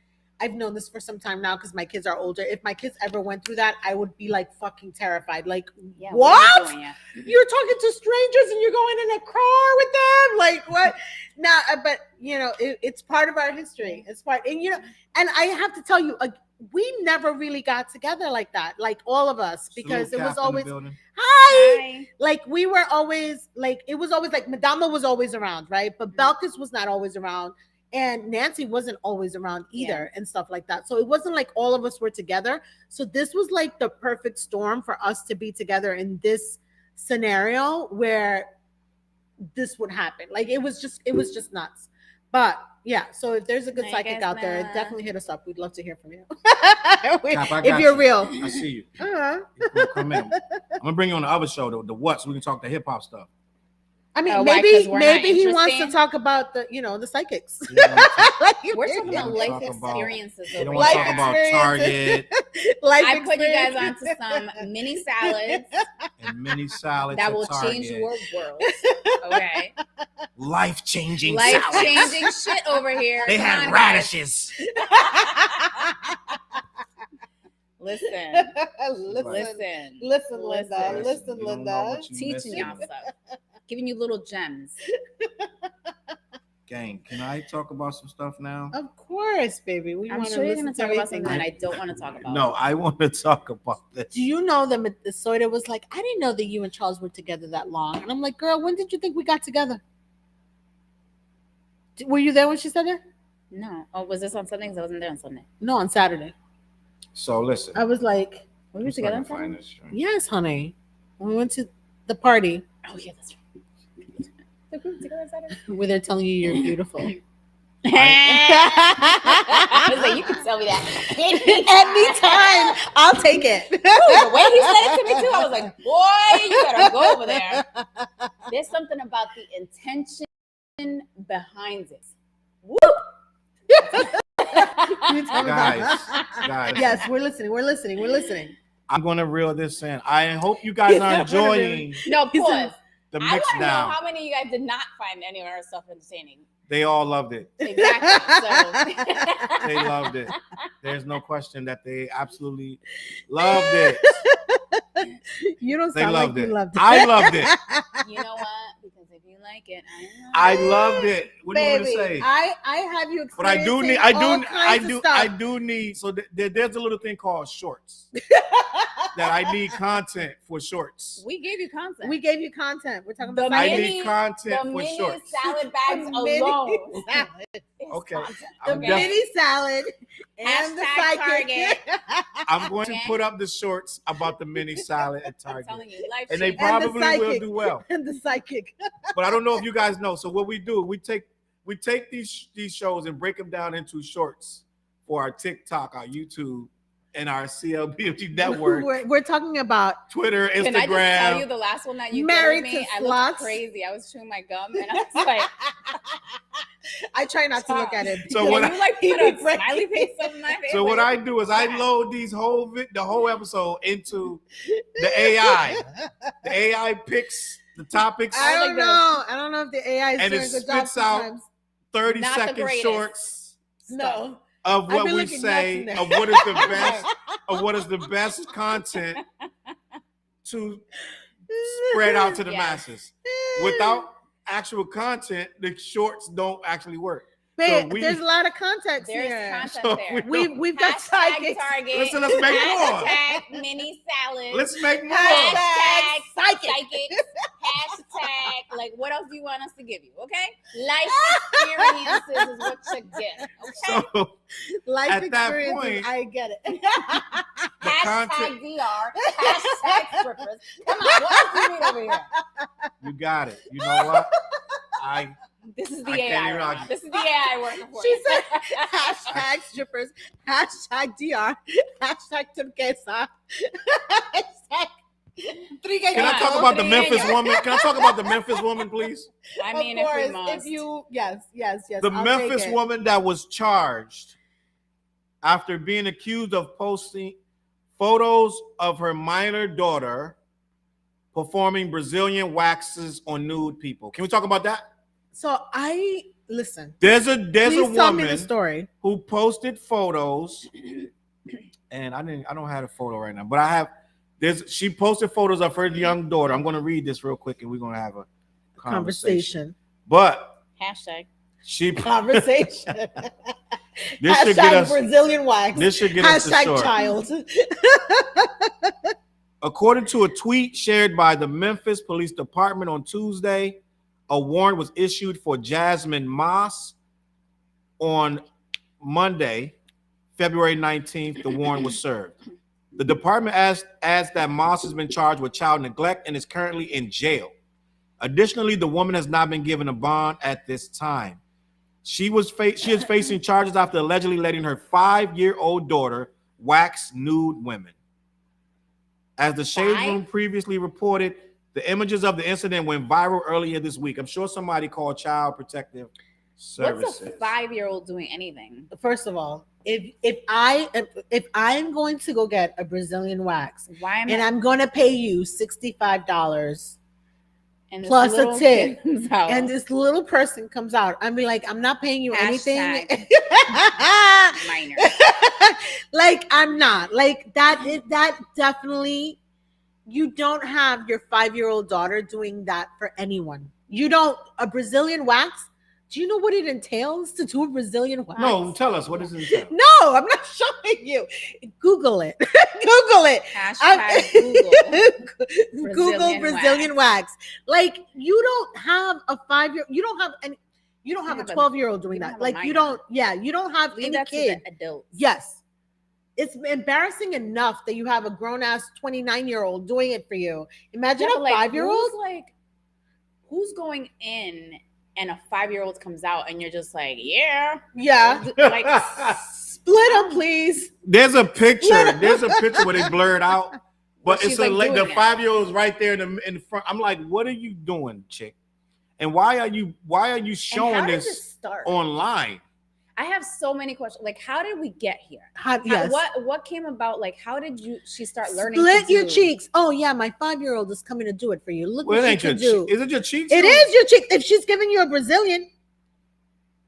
I've known this for some time now because my kids are older. If my kids ever went through that, I would be like fucking terrified. Like, what? You're talking to strangers and you're going in a car with them? Like, what? Now, but, you know, it's part of our history. It's part, and, you know, and I have to tell you, we never really got together like that, like all of us, because it was always hi. Like, we were always like, it was always like Madama was always around, right? But Belkis was not always around, and Nancy wasn't always around either, and stuff like that. So it wasn't like all of us were together. So this was like the perfect storm for us to be together in this scenario where this would happen. Like, it was just nuts. But yeah, so if there's a good psychic out there, definitely hit us up. We'd love to hear from you. If you're real.
I see you. Come in. I'm gonna bring you on the other show, the what, so we can talk the hip hop stuff.
I mean, maybe he wants to talk about the, you know, the psychics.
We're talking about life experiences.
We don't want to talk about Target.
I put you guys onto some mini salads.
And mini salads
that will change your world. Okay.
Life-changing
shit over here.
They had radishes.
Listen,
Linda.
Teaching y'all stuff. Giving you little gems.
Gang, can I talk about some stuff now?
Of course, baby.
I'm sure you're going to talk about something that I don't want to talk about.
No, I want to talk about this.
Do you know that the Soida was like, I didn't know that you and Charles were together that long. And I'm like, girl, when did you think we got together? Were you there when she said that?
No. Oh, was this on Sunday? Because I wasn't there on Sunday.
No, on Saturday.
So listen.
I was like,
were we together on Saturday?
Yes, honey. We went to the party.
Oh, yeah, that's right.
Where they're telling you you're beautiful.
I was like, you can tell me that
anytime. I'll take it.
Ooh, the way he said it to me too, I was like, boy, you better go over there. There's something about the intention behind it. Woo!
Guys.
Yes, we're listening.
I'm going to reel this in. I hope you guys are enjoying.
No, pause.
The
I want to know
MyxxDown.
how many of you guys did not find any of our stuff entertaining.
They all loved it.
Exactly. So.
They loved it. There's no question that they absolutely loved it.
You don't sound like you loved it.
I loved it.
You know what? Because if you like it,
I loved it. What
Baby,
do you want to say?
I have you.
But I do need. So there's a little thing called shorts. That I need content for shorts.
We gave you content.
We're talking about
I need content for shorts.
Salad bags alone.
Okay.
The mini salad and the psychic.
I'm going to put up the shorts about the mini salad at Target.
I'm telling you,
and they probably will do well.
And the psychic.
But I don't know if you guys know. So what we do, we take these shows and break them down into shorts for our TikTok, our YouTube, and our CLBMG network.
We're talking about
Twitter, Instagram.
Can I just tell you the last one that you
Married
gave me?
to
I
Sluts.
looked crazy. I was chewing my gum and I was like,
I try not to look at it.
So what
you like put a smiley face on my face.
So what I do is I load these the whole episode into the AI. The AI picks the topics.
I don't know if the AI is
and
doing
it
a good job
spits out
sometimes.
30-second shorts.
No.
Of what we say, of what is the best content to spread out to the
Yes.
masses. Without actual content, the shorts don't actually work.
Babe,
So
there's a lot of context
There's
here.
content
So
there.
We've got
Hashtag
psychics.
Target.
Listen, let's make more.
Hashtag mini salad.
Let's make more.
Hashtag
Psychic.
psychics. Hashtag, like, what else do you want us to give you? Okay, life experiences is what you get. Okay.
So
Life
at that
experiences,
point,
I get it.
the
Hashtag
content,
DR. Hashtag strippers. Come on, what else do you need over here?
you got it. You know what?
This is the
I can't
AI.
even
right
argue.
now. This is the AI working for
She
you.
said hashtag strippers, hashtag DR, hashtag turquesa, hashtag three
Can I talk about the Memphis woman? Can I talk about the Memphis woman, please?
I mean, if we must.
if you, yes.
The
I'll
Memphis
take it.
woman that was charged after being accused of posting photos of her minor daughter performing Brazilian waxes on nude people. Can we talk about that?
So listen.
There's a
Please tell me the
woman
story.
who posted photos, and I don't have a photo right now, but she posted photos of her young daughter. I'm going to read this real quick, and we're going to have a conversation. But
Hashtag.
she
Conversation.
this should get
Hashtag
us
Brazilian wax.
this should get us the
Hashtag
story.
child.
According to a tweet shared by the Memphis Police Department on Tuesday, a warrant was issued for Jasmine Moss. On Monday, February 19th, the warrant was served. The department adds that Moss has been charged with child neglect and is currently in jail. Additionally, the woman has not been given a bond at this time. She is facing charges after allegedly letting her 5-year-old daughter wax nude women. As the Shade Room previously reported, the images of the incident went viral earlier this week. I'm sure somebody called Child Protective Services.
What's a 5-year-old doing anything?
First of all, if I'm going to go get a Brazilian wax and I'm going to pay you $65
and
plus a
little
tip,
kid comes out.
and this little person comes out, I'm be like, I'm not paying you anything.
Minor.
Like, I'm not like that. That definitely, you don't have your 5-year-old daughter doing that for anyone. You don't. A Brazilian wax. Do you know what it entails to do a Brazilian wax?
No, tell us, what does it entail?
No, I'm not showing you. Google it. Google it.
Hashtag
Google Brazilian wax. Like, you don't have a 5-year. You don't have any. You don't have a 12-year-old doing that. Like, you don't. Yeah, you don't have
Leave
any
that
kid.
to the adults.
Yes. It's embarrassing enough that you have a grown-ass 29-year-old doing it for you. Imagine a 5-year-old.
Who's going in and a 5-year-old comes out and you're just like, yeah.
Like, split them, please.
There's a picture. There's a picture where they blurred out, but
She's
it's the
doing it.
5-year-old's right there in front. I'm like, what are you doing, chick? And why are you showing
how did
this
start?
online?
I have so many questions. Like, how did we get here?
Yes.
What came about? Like, how did she start learning?
Split
to
your
do?
cheeks. Oh yeah, my 5-year-old is coming to do it for you. Look
Well, it
what she
ain't
can
your
do.
Is it your cheeks?
It is your cheek. If she's giving you a Brazilian,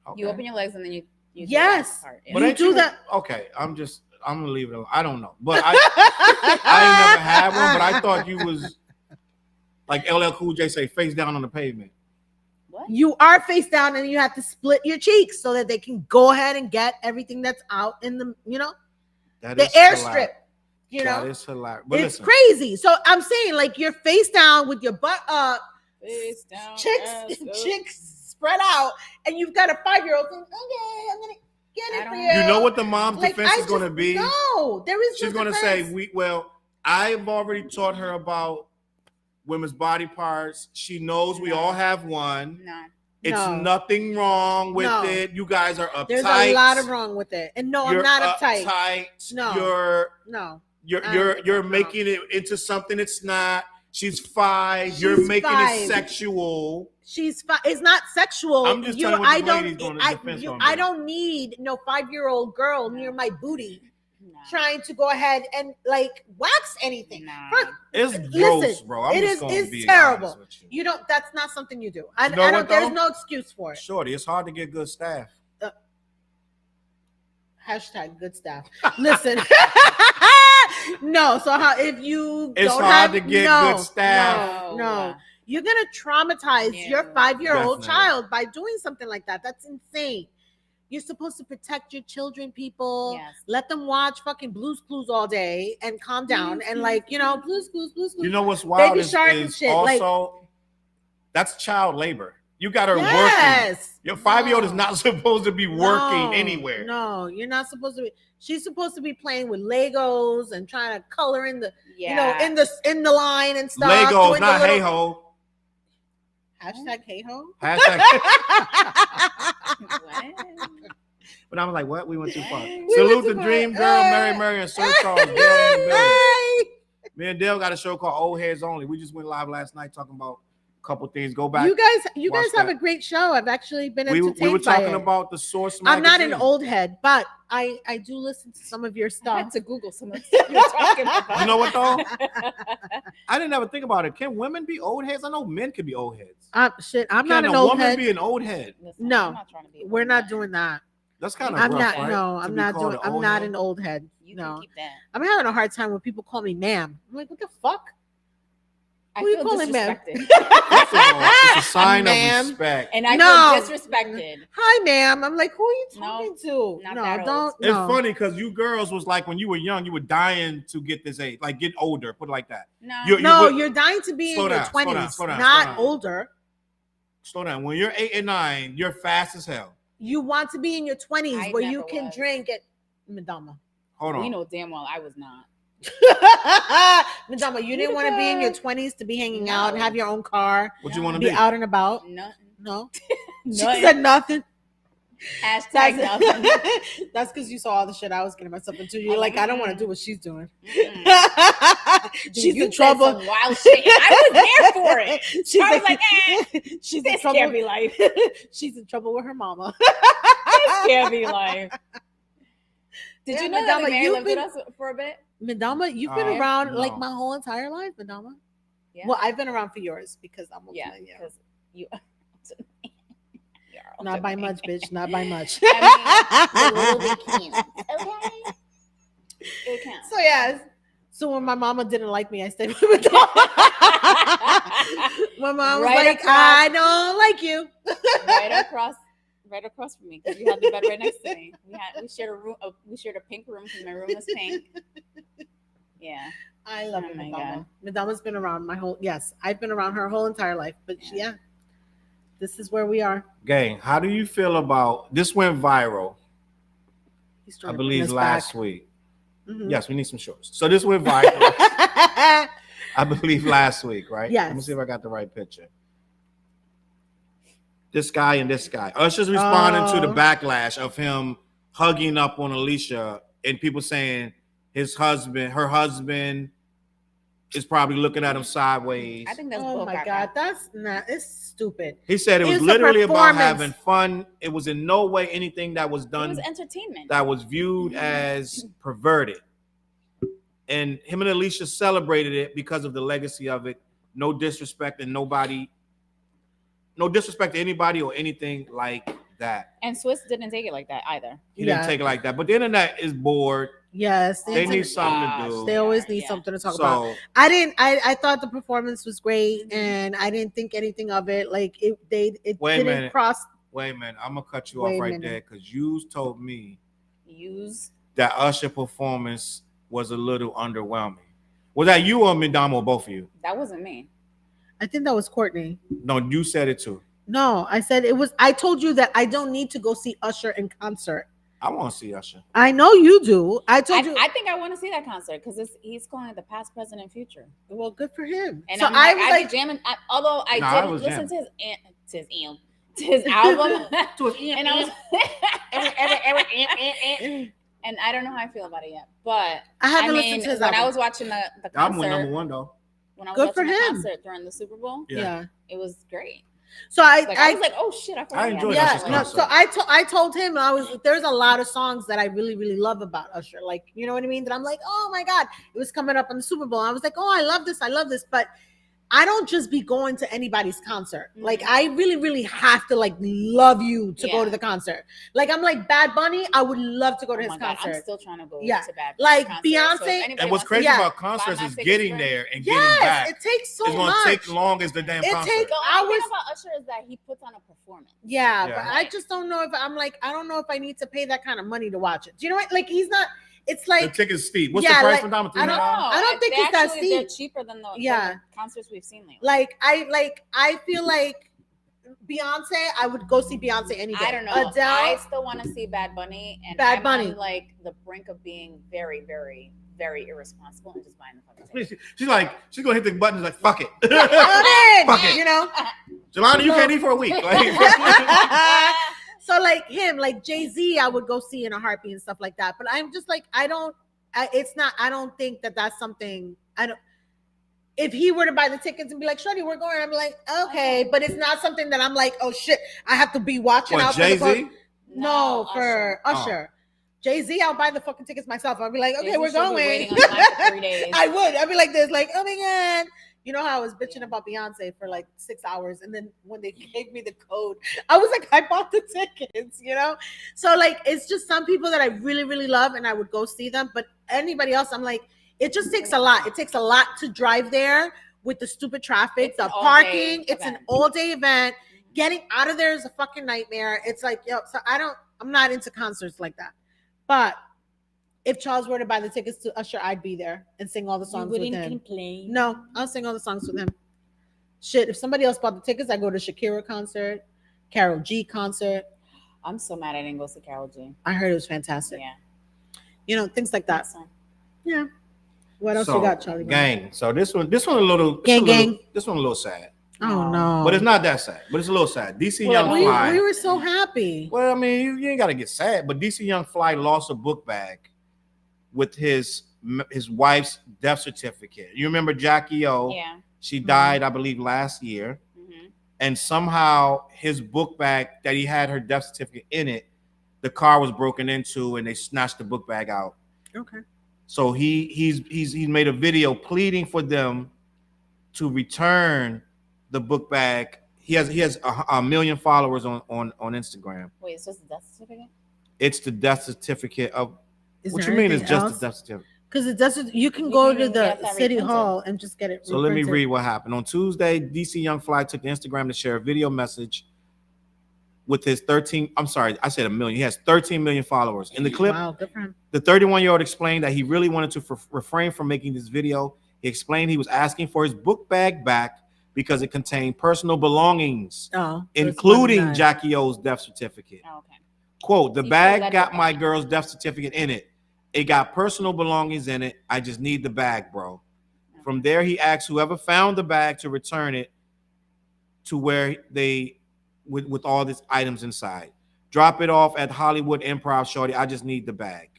Okay.
You open your legs and then you do
yes.
that part.
But
You
ain't
do that.
Okay, I'm gonna leave it alone. I don't know, but I ain't never had one. But I thought you was like LL Cool J say, face down on the pavement.
What?
You are face down and you have to split your cheeks so that they can go ahead and get everything that's out in the,
That
the
is
airstrip.
hilarious.
You
That
know,
is hilarious. But
it's
listen,
crazy. So I'm saying, like, you're face down with your butt up,
Face down,
chicks
ass up.
spread out, and you've got a 5-year-old saying, okay, I'm gonna get it for you.
you know what the mom's
Like,
defense
I
is going to
just-
be?
No, there is.
She's
no
going to say,
defense.
I've already taught her about women's body parts. She knows we all have one.
No.
It's
No.
nothing wrong with
No.
it. You guys are uptight.
There's a lot of wrong with it, and no, I'm
You're
not uptight.
No.
No,
You're making it into something it's not. She's 5. You're
She's
making
5.
it sexual.
she's fine. It's not sexual.
I'm just telling what
I
the
don't.
lady's doing.
I don't need no 5-year-old girl near my booty
No.
trying to go ahead and like wax anything.
Nah.
First,
It's
Listen,
gross, bro. I'm
it
just
is-
gonna
it's
be
terrible.
honest with you.
you don't. That's not something you do. I
know
don't.
what,
There's
though?
no excuse for it.
Shorty, it's hard to get good staff.
Hashtag good staff. Listen. No, so if you
It's
don't
hard
have,
to get
no,
good staff.
No. You're gonna traumatize your
No.
5-year-old
Definitely.
child by doing something like that. That's insane. You're supposed to protect your children, people.
Yes.
Let them watch fucking Blue's Clues all day and calm down. And like, Blue's Clues.
You know what's wild
Baby
is,
Shark and
is
shit,
also that's child labor. You got her working.
Yes.
Your 5-year-old is
No.
not supposed to be working anywhere.
No, you're not supposed to be. She's supposed to be playing with Legos and trying to color in the,
Yeah.
in the line and stuff.
Legos,
doing the
not
little-
hey ho.
Hashtag hey ho.
Hashtag.
What?
But I was like, what? We went too far.
We
Salute
went
the
too
Dream
far.
Girl, Mary, and Sir Charles. Dale in the building.
Hey.
Me and Dale got a show called Old Heads Only. We just went live last night talking about a couple things. Go back.
You guys
watch
have
that.
a great show. I've actually been
we
entertained
were
by
talking
it.
about the Source
I'm not an
magazine.
old head, but I do listen to some of your
I
stuff.
had to Google some of the stuff you're talking about.
You know what though? I didn't ever think about it. Can women be old heads? I know men can be old heads.
Shit, I'm
Can
not an
a
old
woman
head.
be an old head?
Listen,
No,
I'm not trying to be a
We're
woman.
not doing that.
That's kind of
I'm
rough,
not.
right?
No,
To
I'm
be
not
called
doing.
an
I'm
old
not
head?
an old head.
You
No,
can keep that.
I'm having a hard time when people call me ma'am. I'm like, what the fuck?
I
Who you
feel
calling ma'am?
disrespected.
First of all, it's a sign
Ma'am.
of respect.
And I
No.
feel disrespected.
Hi, ma'am. I'm like, who are you
No,
talking to?
not
No,
that old.
don't.
It's
No.
funny because you girls was like when you were young, you were dying to get this age, like get older. Put it like that.
No.
No,
would-
you're dying to be
Slow
in your
down, slow down,
20s,
slow down,
not
slow down.
older.
Slow down. When you're 8 and 9, you're fast as hell.
You want to be in your 20s
I
where you
never
can
was.
drink at Madama.
Hold on.
We know damn well I was not.
Madama, you didn't want to be in your 20s to be hanging out and
No.
have your own car,
What you want to
be
be?
out and about.
Nothing.
No, she
Nothing.
said nothing.
Hashtag nothing.
That's because you saw all the shit I was getting myself into. You're like, I don't want to do what she's doing.
Mm-mm.
She's
You
in
said
trouble.
some wild shit. And I was there for it.
She's
I was like,
she's in
this
trouble.
can't be life.
She's in trouble with her mama.
This can't be life. Did
Yeah,
you know that
Madama,
Mary
you've
lived
been-
with us for a bit?
Madama, you've been
Uh,
around
no.
like my whole entire life, Madama.
Yeah.
Well, I've been around for yours because I'm older
Yeah,
than you.
because you. You're
Not
older
by
than
much,
me.
bitch. Not by much.
I mean, the little bit counts. Okay. It counts.
So yes. So when my mama didn't like me, I stayed with Madama. My mom was
Right
like,
across.
I don't like you.
right across from me because you had the bed right next to me. We shared a room. We shared a pink room because my room was pink. Yeah.
I love
Oh
it,
my
Madama. Madama's been around I've been around her whole entire life. But yeah, this is where we are.
Gang, how do you feel about this? Went viral,
He's
I
trying to
believe,
bring us
last
back.
week.
Mhm.
Yes, we need some shorts. So this went viral, I believe, last week, right?
Yes.
Let me see if I got the right picture. This guy and this guy. Usher's responding to the
Oh.
backlash of him hugging up on Alicia and people saying her husband is probably looking at him sideways.
I think that's
Oh
bull
my
caca.
God, that's not. It's stupid.
He said it was
It's a
literally about
performance.
having fun. It was in no way anything that was
It
done
was entertainment.
that was viewed as perverted. And him and Alicia celebrated it because of the legacy of it. No disrespect to anybody or anything like that.
And Swiss didn't take it like that either.
He didn't take it like that. But the internet is bored.
Yes,
They
it's
need
a-
something to do.
They always need
Yeah.
something to talk about.
So
I thought the performance was great, and I didn't think anything of it. Like it
Wait a
didn't
minute.
cross.
wait a minute, I'm gonna cut you
Wait
off
a
right
minute.
there because you told me
Use.
that Usher performance was a little underwhelming. Was that you or Madama or both of you?
That wasn't me.
I think that was Courtney.
No, you said it too.
No, I said it was. I told you that I don't need to go see Usher in concert.
I want to see Usher.
I know you do. I told you.
I think I want to see that concert because he's calling it the past, present, and future.
Well, good for him.
And
so
I'm like,
I was
I
like,
be jamming. Although I
Nah, I
did
was
listen
jamming.
to his album,
to his
and I was, and I don't know how I feel about it yet. But
I haven't
I
listened
mean,
to his
when I
album.
was watching the
Album was number
concert,
one though.
when I was
Good for
watching the
him.
concert during the Super Bowl,
Yeah.
it was great.
So I
was like, oh shit, I forgot.
I
he had
enjoyed
that.
yeah,
Usher's
no,
concert.
so I told him there's a lot of songs that I really, really love about Usher. Like, you know what I mean? That I'm like, oh my God, it was coming up on the Super Bowl. I was like, oh, I love this. But I don't just be going to anybody's concert.
Mhm.
Like I really, really have to like love you to go
Yeah.
to the concert. Like I'm like Bad Bunny. I would love to go to
Oh
his
my God,
concert.
I'm still trying to go
Yeah.
to Bad
Like
concert. So if
Beyonce-
anybody
And what's
wants to-
crazy
Yeah.
about concerts
Buy my
is
tickets
getting
for-
there and getting
Yes,
back.
it takes so
It's going
much.
to take long as the damn
It
concert.
takes-
The
I
only
was-
thing about Usher is that he puts on a performance.
Yeah,
Yeah.
but I just don't know if I'm like I don't know if I need to pay that kind of money to watch it. Do you know what? Like he's not. It's
The
like
ticket's steep. What's
Yeah,
the price
like,
for Dom?
I don't- I don't think it's that
They're
steep.
cheaper than the
Yeah.
concerts we've seen lately.
I feel like Beyonce. I would go see Beyonce any day.
I don't know.
Adele.
I still want to see Bad Bunny, and
Bad
I'm
Bunny.
on like the brink of being very, very, very irresponsible and just buying the fucking ticket.
She's like, she's going to hit the buttons like, fuck it.
Go ahead,
Fuck it.
you know.
Jelani, you can't eat for a week. Like,
So like him, like Jay-Z, I would go see in a heartbeat and stuff like that. But I'm just like, I don't think that that's something. I don't. If he were to buy the tickets and be like, "Shorty, we're going," I'm like, okay, but it's not something that I'm like, oh shit, I have to be watching
what,
out for the
Jay-Z?
No, for
Usher.
Usher. Jay-Z, I'll buy the fucking tickets myself. I'll be like, okay,
Jay-Z
we're
should be
going.
waiting on the line for 3 days.
I would. I'd be like this, like, oh my God. You know how I was bitching about Beyonce for like 6 hours. And then when they gave me the code, I was like, I bought the tickets, you know? So like, it's just some people that I really, really love and I would go see them. But anybody else, I'm like, it just takes a lot. It takes a lot to drive there with the stupid traffic,
It's
the
an all-day
parking. It's an
event.
all-day event. Getting out of there is a fucking nightmare. It's like, yo, so I'm not into concerts like that. But if Charles were to buy the tickets to Usher, I'd be there and sing all the songs with him.
complain.
No, I'll sing all the songs with him. Shit, if somebody else bought the tickets, I go to Shakira concert, Karol G concert.
I'm so mad I didn't go see Karol G.
I heard it was fantastic.
Yeah.
You know, things like that.
That's fine.
Yeah. What else
So,
you got, Charlie?
Gang. So this one a little
Gang.
This one a little sad.
Oh no.
But it's not that sad. But it's a little sad. DC
Well,
Young
we
Fly.
were so happy.
Well, I mean, you ain't gotta get sad. But DC Young Fly lost a book bag with his wife's death certificate. You remember Jackie O?
Yeah.
She died, I believe, last year.
Mm-hmm.
And somehow his book bag that he had her death certificate in it, the car was broken into and they snatched the book bag out.
Okay.
So he's made a video pleading for them to return the book bag. He has a million followers on Instagram.
Wait, it's just a death certificate?
It's the death certificate of
Is
what
there
you mean it's
anything
just
else?
the death certificate.
Because it doesn't. You can
You
go
can
to
even get
the
that
city
reprinted.
hall and just get it.
So let me
reprinted.
read what happened. On Tuesday, DC Young Fly took to Instagram to share a video message with his 13. I'm sorry, I said a million. He has 13 million followers. In the clip,
Wow, good for him.
the 31-year-old explained that he really wanted to refrain from making this video. He explained he was asking for his book bag back because it contained personal belongings,
Oh,
including
that's
Jackie O's death certificate.
Oh, okay.
Quote, the
He
bag
said
got
that-
my girl's death certificate in it. It got personal belongings in it. I just need the bag, bro. From there, he asked whoever found the bag to return it to where they, with all these items inside. Drop it off at Hollywood Improv, shorty. I just need the bag.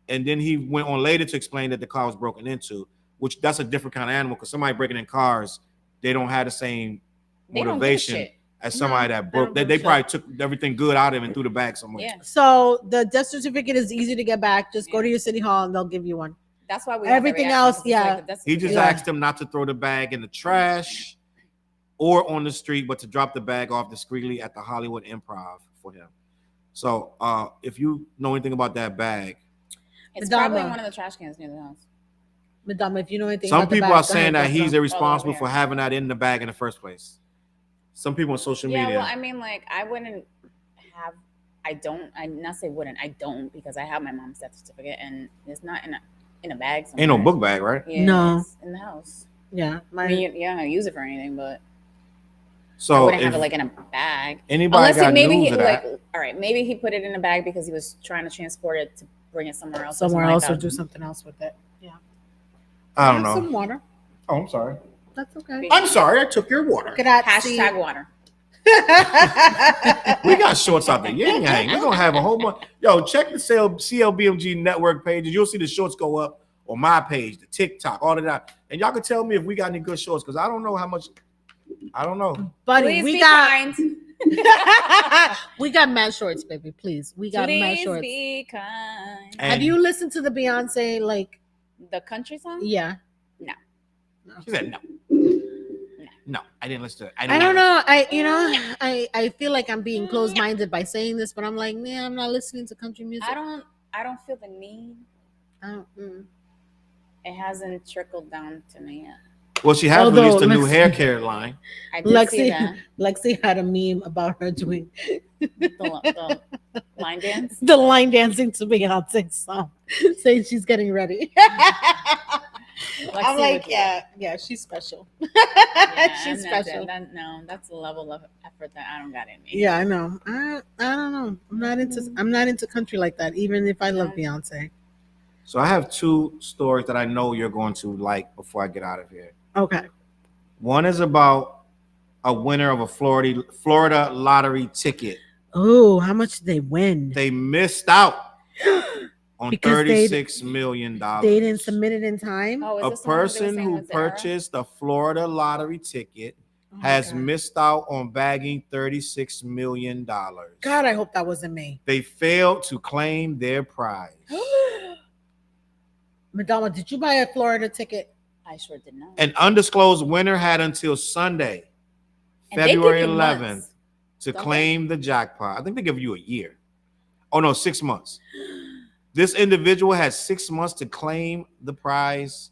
And then he went on later to explain that the car was broken into, which that's a different kind of animal because somebody breaking in cars, they don't have the same
They don't give a
motivation
shit.
as somebody that
they
broke.
don't
They,
give a
they
shit.
probably took everything good out of him and threw the bag somewhere.
Yeah.
So the death certificate is easy to get back. Just go
Yeah.
to your city hall and they'll give you one.
That's why we
Everything else, yeah.
He just
Yeah.
asked him not to throw the bag in the trash or on the street, but to drop the bag off discreetly at the Hollywood Improv for him. So if you know anything about that bag,
It's
Madonna.
probably in one of the trash cans near the house.
Madame, if you know anything
some
about the
people
bag,
are
go
saying
ahead,
that
let's
he's
go.
irresponsible
yeah.
for having that in the bag in the first place. Some people on social
Yeah,
media.
well, I mean, like, I wouldn't have. I not say wouldn't. I don't because I have my mom's death certificate and it's not in a bag. Somewhere.
Ain't no book bag, right?
Yeah,
No.
it's in the house.
Yeah,
I mean, you're not gonna use it for anything, but I
So
wouldn't
if
have it like in a bag.
anybody
Unless
got
maybe
news
he
of
like,
that,
all right, maybe he put it in a bag because he was trying to transport it to bring it somewhere else.
somewhere
something
else
like
or
that.
do something else with it. Yeah,
I don't
Have
know.
some water.
Oh, I'm sorry.
That's okay.
I'm sorry, I took your water.
Grazie.
Hashtag water.
We got shorts out there. Yin Yang. We're gonna have a whole bunch. Yo, check the CLBMG network pages. You'll see the shorts go up on my page, the TikTok, all of that. And y'all can tell me if we got any good shorts because I don't know how much. I don't know.
Buddy,
Please
we
be
got
kind.
we got mad shorts, baby. Please, we got mad
Please
shorts.
be kind.
And
Have you listened to the Beyonce? Like,
The country song?
yeah.
She said no. No, I didn't listen to it.
I don't know. I feel like I'm being closed-minded by saying this, but I'm like, I'm not listening to country music.
I don't feel the need. It hasn't trickled down to me yet.
Well, she has released a new hair care line.
I did see that.
Lexi had a meme about her doing
the line dance.
The line dancing to Beyonce's song, saying she's getting ready. I'm like, yeah, she's special. She's special.
No, that's a level of effort that I don't got in me.
Yeah, I know. I don't know. I'm not into country like that, even if I love Beyonce.
So I have two stories that I know you're going to like before I get out of here.
Okay.
One is about a winner of a Florida lottery ticket.
Oh, how much did they win?
They missed out on $36 million.
They didn't submit it in time.
Oh,
a person who purchased a Florida lottery ticket has missed out on bagging $36 million.
God, I hope that wasn't me.
They failed to claim their prize.
Madonna, did you buy a Florida ticket?
I sure did not.
An undisclosed winner had until Sunday, February 11th, to claim the jackpot. I think they give you a year. Oh, no, 6 months. This individual has 6 months to claim the prize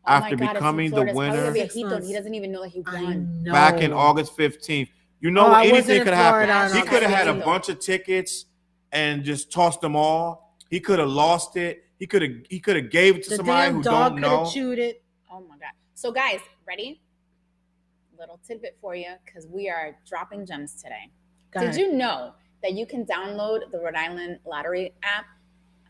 after becoming the winner.
He doesn't even know that he won.
Back in August 15th. You know, anything could happen. He could have had a bunch of tickets and just tossed them all. He could have lost it. He could have gave it to somebody who don't know.
Chewed it.
Oh my God. So guys, ready? Little tidbit for you, because we are dropping gems today. Did you know that you can download the Rhode Island Lottery app?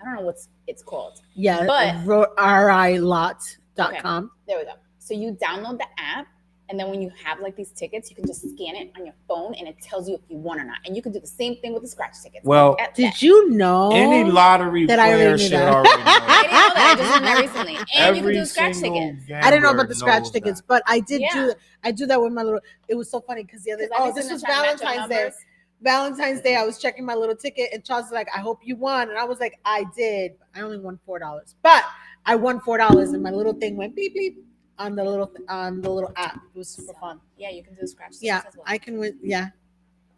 I don't know what it's called.
Yeah, but rilot.com.
Okay, there we go. So you download the app, and then when you have like these tickets, you can just scan it on your phone, and it tells you if you won or not. And you can do the same thing with the scratch tickets.
Well,
did you know
any lottery player should already know?
I didn't know that. I just learned that recently. And you can do scratch tickets.
I didn't know about the scratch tickets, but I did do. I do that with my little. It was so funny because the other. Oh, this was Valentine's Day. Valentine's Day, I was checking my little ticket, and Charles was like, "I hope you won," and I was like, "I did. I only won $4, but I won $4, and my little thing went beep beep on the little app. It was super fun.
Yeah, you can do scratch tickets as well.
I can win. Yeah,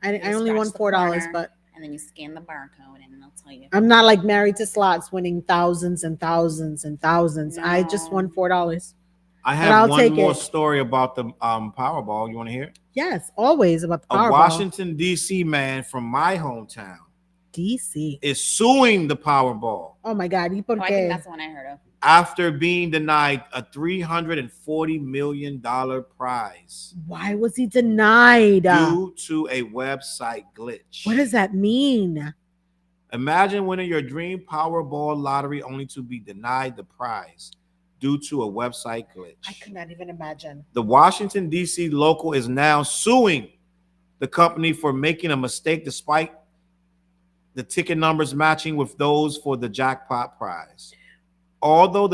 I only won $4, but
and then you scan the barcode, and it'll tell you.
I'm not like married to slots, winning thousands and thousands and thousands. No. I just won $4.
I have one more story about the Powerball. You want to hear it?
Yes, always about the Powerball.
A Washington, D.C. man from my hometown,
D.C.,
is suing the Powerball.
Oh my God!
I think that's the one I heard of.
After being denied a $340 million prize.
Why was he denied?
Due to a website glitch.
What does that mean?
Imagine winning your dream Powerball lottery only to be denied the prize due to a website glitch.
I could not even imagine.
The Washington, D.C. local is now suing the company for making a mistake despite the ticket numbers matching with those for the jackpot prize. Although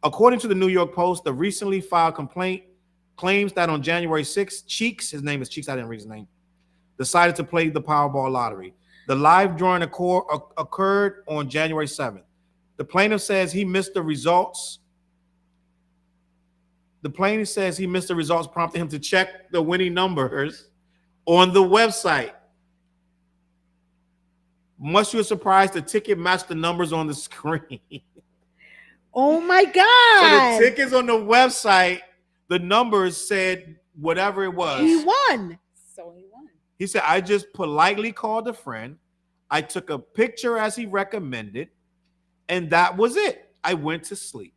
according to the New York Post, the recently filed complaint claims that on January 6th, Cheeks, his name is Cheeks, I didn't read his name, decided to play the Powerball lottery. The live drawing occurred on January 7th. The plaintiff says he missed the results. The plaintiff says he missed the results, prompting him to check the winning numbers on the website. Much to your surprise, the ticket matched the numbers on the screen.
Oh my God.
So the tickets on the website, the numbers said whatever it was.
He won.
So he won.
He said, I just politely called a friend. I took a picture as he recommended. And that was it. I went to sleep.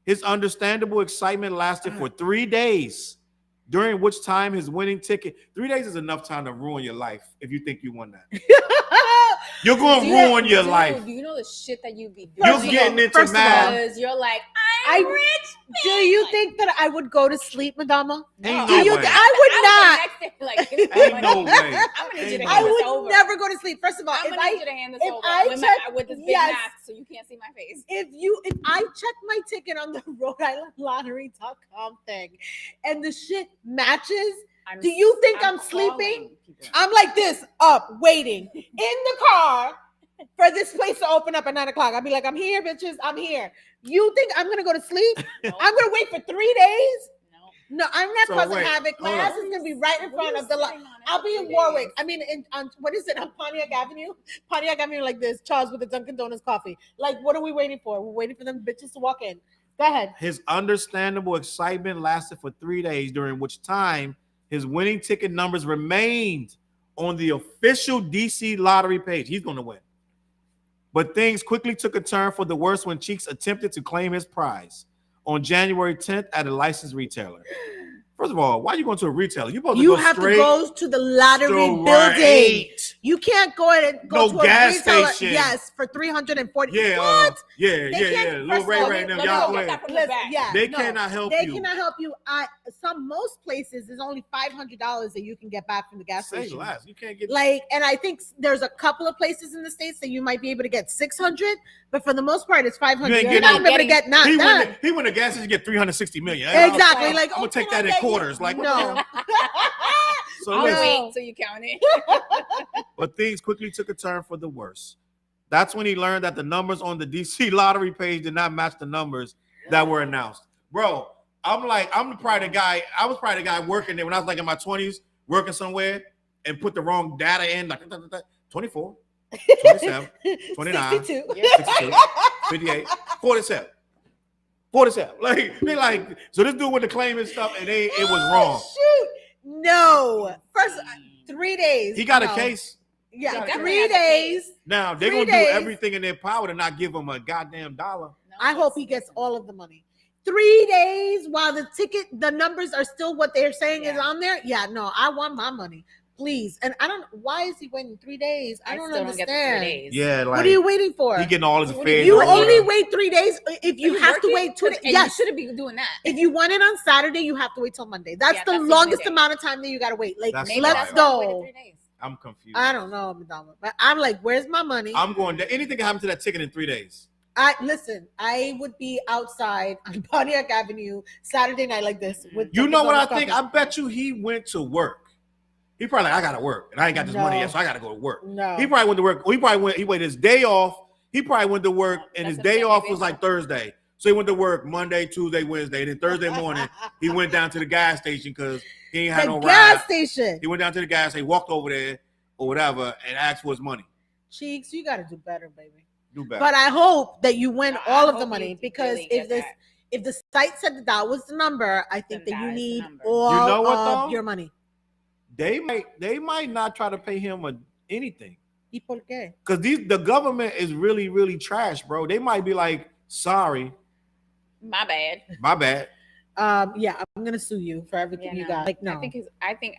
His understandable excitement lasted for 3 days, during which time his winning ticket. 3 days is enough time to ruin your life if you think you won that. You're going to ruin your life.
Do you know the shit that you be doing?
You're getting into math.
Because you're like, I'm rich.
Do you think that I would go to sleep, Madama?
No.
I would not.
Ain't no way.
I'm gonna need you to hand this over.
I would never go to sleep. First of all,
I'm gonna need you to hand this over with this big mask so you can't see my face.
If I check my ticket on the Rhode Island Lottery.com thing and the shit matches, do you think I'm sleeping? I'm like this, up, waiting in the car for this place to open up at 9 o'clock. I'll be like, I'm here, bitches. I'm here. You think I'm gonna go to sleep?
Nope.
I'm gonna wait for 3 days? No, I'm not
So
causing
wait,
havoc. My
hold
ass
on.
is gonna be right in front of the lot. I'll be in Warwick. I mean, on what is it on Pontiac Avenue? Pontiac Avenue, like this. Charles with the Dunkin' Donuts coffee. Like, what are we waiting for? We're waiting for them bitches to walk in. Go ahead.
His understandable excitement lasted for 3 days, during which time his winning ticket numbers remained on the official DC lottery page. He's going to win. But things quickly took a turn for the worse when Cheeks attempted to claim his prize on January 10th at a licensed retailer. First of all, why are you going to a retailer? You're supposed to go
have
straight
to go to the lottery building.
Right.
You can't go ahead and go
No
to a
gas
retailer.
station.
Yes, for 340.
Yeah,
what?
yeah.
can't-
Lil
first
Ray
of all,
Ray and them,
let me
y'all
go
go
get
ahead.
that from the back.
Yeah,
They
no,
cannot help
They
you.
cannot help you. Most places there's only $500 that you can get back from the gas
Say
station.
less. You can't get
Like, and I think there's a couple of places in the States that you might be able to get 600, but for the most part, it's 500.
You ain't
You're not
getting
gonna be able to get not
he
that.
went to gas station to get 360 million.
Exactly. Like,
I'm gonna take
can I
that in
get you?
quarters. Like, what the
no.
hell? So
I'll
listen,
wait till you count it.
but things quickly took a turn for the worse. That's when he learned that the numbers on the DC lottery page did not match the numbers that were announced. Bro, I'm probably the guy. I was probably the guy working there when I was like in my 20s, working somewhere and put the wrong data in, like 24, 27, 29,
62.
62, 58, 47. 47. Like, they like, so this dude went to claim his stuff and it was wrong.
Shoot. No. First 3 days.
He got a
No.
case.
Yeah,
He definitely
3
has a
days.
Now they're
3
gonna
days.
do everything in their power to not give him a goddamn dollar.
I hope he gets all of the money. 3 days while the numbers are still what they're saying is
Yeah.
on there. Yeah, no, I want my money, please. And I don't. Why is he waiting 3 days? I don't
still
understand.
Don't get the 3 days.
Yeah, like
What are you waiting for?
he getting all his
What do you-
affairs.
You
in
only
order.
wait 3 days if you
Are
have to
working?
wait 2 days.
And
Yes.
you shouldn't be doing that.
If you want it on Saturday, you have to wait till Monday. That's
Yeah,
the
that's the
longest
only day.
amount of time that you gotta wait. Like,
That's
Maybe
let's
that's why I waited
go.
3 days.
I'm confused.
I don't know, Madonna, but I'm like, where's my money?
I'm going to anything can happen to that ticket in 3 days.
I would be outside on Pontiac Avenue Saturday night like this. With
You know what I think? I
coffee.
bet you he went to work. He probably like, I gotta work, and I ain't got this money
No.
yet, so I gotta go to work.
No.
He probably went to work. He waited his day off. He probably went to work, and his
That's
day
a
off
baby.
was like Thursday. So he went to work Monday, Tuesday, Wednesday. Then Thursday morning, he went down to the gas station because he ain't had
the
no
gas
ride.
station.
He went down to the gas station, walked over there or whatever, and asked for his money.
Cheeks, you got to do better, baby.
Do better.
But I hope that you win
No,
all
I
of the
hope
money
you
because
really get that.
if the site said that was the number, I think
Then
that you
that is the
need
number.
all
You know what,
of
though?
your money.
they might not try to pay him anything.
¿Y por qué?
Because the government is really, really trash, bro. They might be like, sorry,
My bad.
my bad.
Yeah, I'm gonna sue you for everything
Yeah,
you
no.
got. Like, no,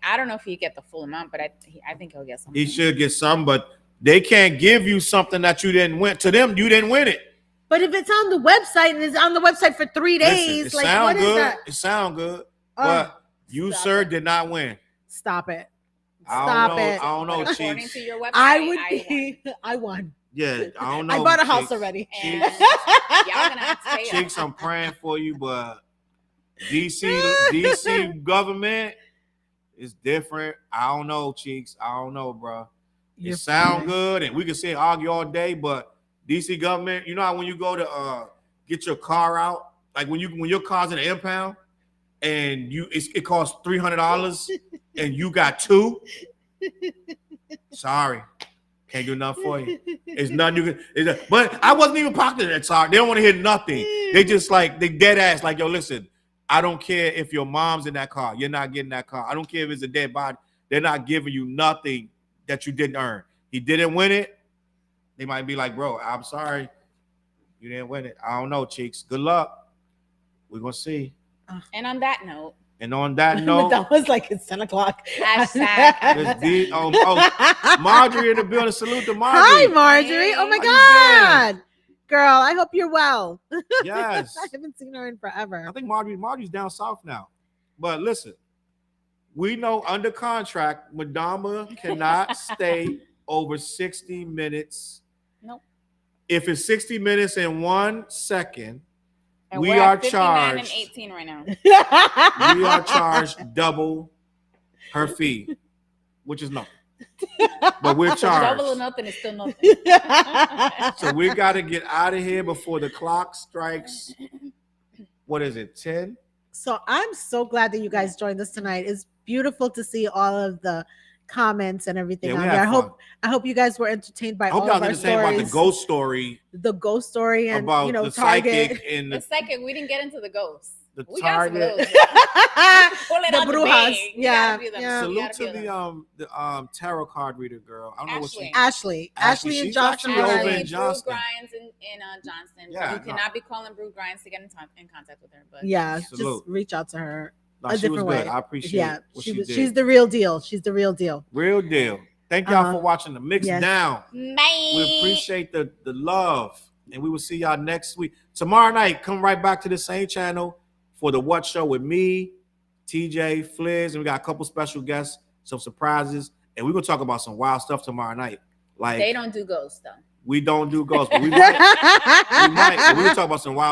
I don't know if he get the full amount, but I think he'll get something.
He should get some, but they can't give you something that you didn't win. To them, you didn't win it.
but if it's on the website and it's on the website for 3 days,
Listen, it
like,
sound
what is
good.
that?
It sound good,
Oh,
but you,
stop
sir,
it.
did not win.
Stop it.
I
Stop
don't know.
it.
I don't know,
But according
Cheeks.
to your website,
I would
won.
be. I won.
Yeah, I don't know.
I bought a house
Cheeks.
already.
And y'all gonna have to pay up.
Cheeks, I'm praying for you, but DC government is different. I don't know, Cheeks. I don't know, bro.
You're
It sound
fine.
good, and we can sit and argue all day, but DC government, you know how when you go to get your car out, like when your car's in an impound and it costs $300 and you got two. Sorry, can't do nothing for you. It's nothing you can. But I wasn't even pocketing that. Sorry, they don't want to hear nothing. They just like they dead ass. Like, yo, listen, I don't care if your mom's in that car. You're not getting that car. I don't care if it's a dead body. They're not giving you nothing that you didn't earn. He didn't win it. They might be like, bro, I'm sorry. You didn't win it. I don't know, Cheeks. Good luck. We're going to see.
And on that note,
And on that note,
that was like it's 10 o'clock.
hashtag.
Marjorie in the building. Salute to Marjorie.
Hi, Marjorie. Oh my
How you
God. Girl, I hope you're well.
Yes.
I haven't seen her in forever.
I think Marjorie's down south now. But listen, we know under contract, Madonna cannot stay over 60 minutes.
Nope.
If it's 60 minutes and 1 second,
And
we
we're
are
at 59 and
charged.
18 right now.
We are charged double her fee, which is nothing. But we're charged.
Double or nothing is still nothing.
So we got to get out of here before the clock strikes. What is it? 10?
So I'm so glad that you guys joined us tonight. It's beautiful to see all of the comments and everything
Yeah, we
on there.
had fun.
I hope you guys were entertained by
I hope
all
y'all
of our
understand about the
stories.
ghost story,
The ghost story and
about the
Target.
psychic and
The second, we didn't get into the ghosts.
the
We got some of
Target.
those. Pull it
The
out the
brujas.
bag. You
Yeah,
gotta be them.
yeah.
You
Salute
gotta
to
be them.
the tarot card reader girl. I don't know what she.
Ashley.
Ashley and
she's
Johnson.
actually over
Ryan.
in
Brew
Johnston.
Grinds in Johnston.
Yeah,
You
no.
cannot be calling Brew Grinds to get in contact with her. But
Yeah,
Salute.
just reach out to her.
No,
a
she was
different
good.
way.
I appreciate
Yeah,
what she did.
she's the real deal. She's the real deal.
Real deal. Thank y'all for watching the Mix
Yes.
Down.
Bye.
We appreciate the love, and we will see y'all next week. Tomorrow night, come right back to the same channel for the What Show with me, TJ, Fliz, and we got a couple special guests, some surprises, and we're gonna talk about some wild stuff tomorrow night. Like
They don't do ghosts though.
we don't do ghosts, but we might. We might. But we're gonna talk about some wild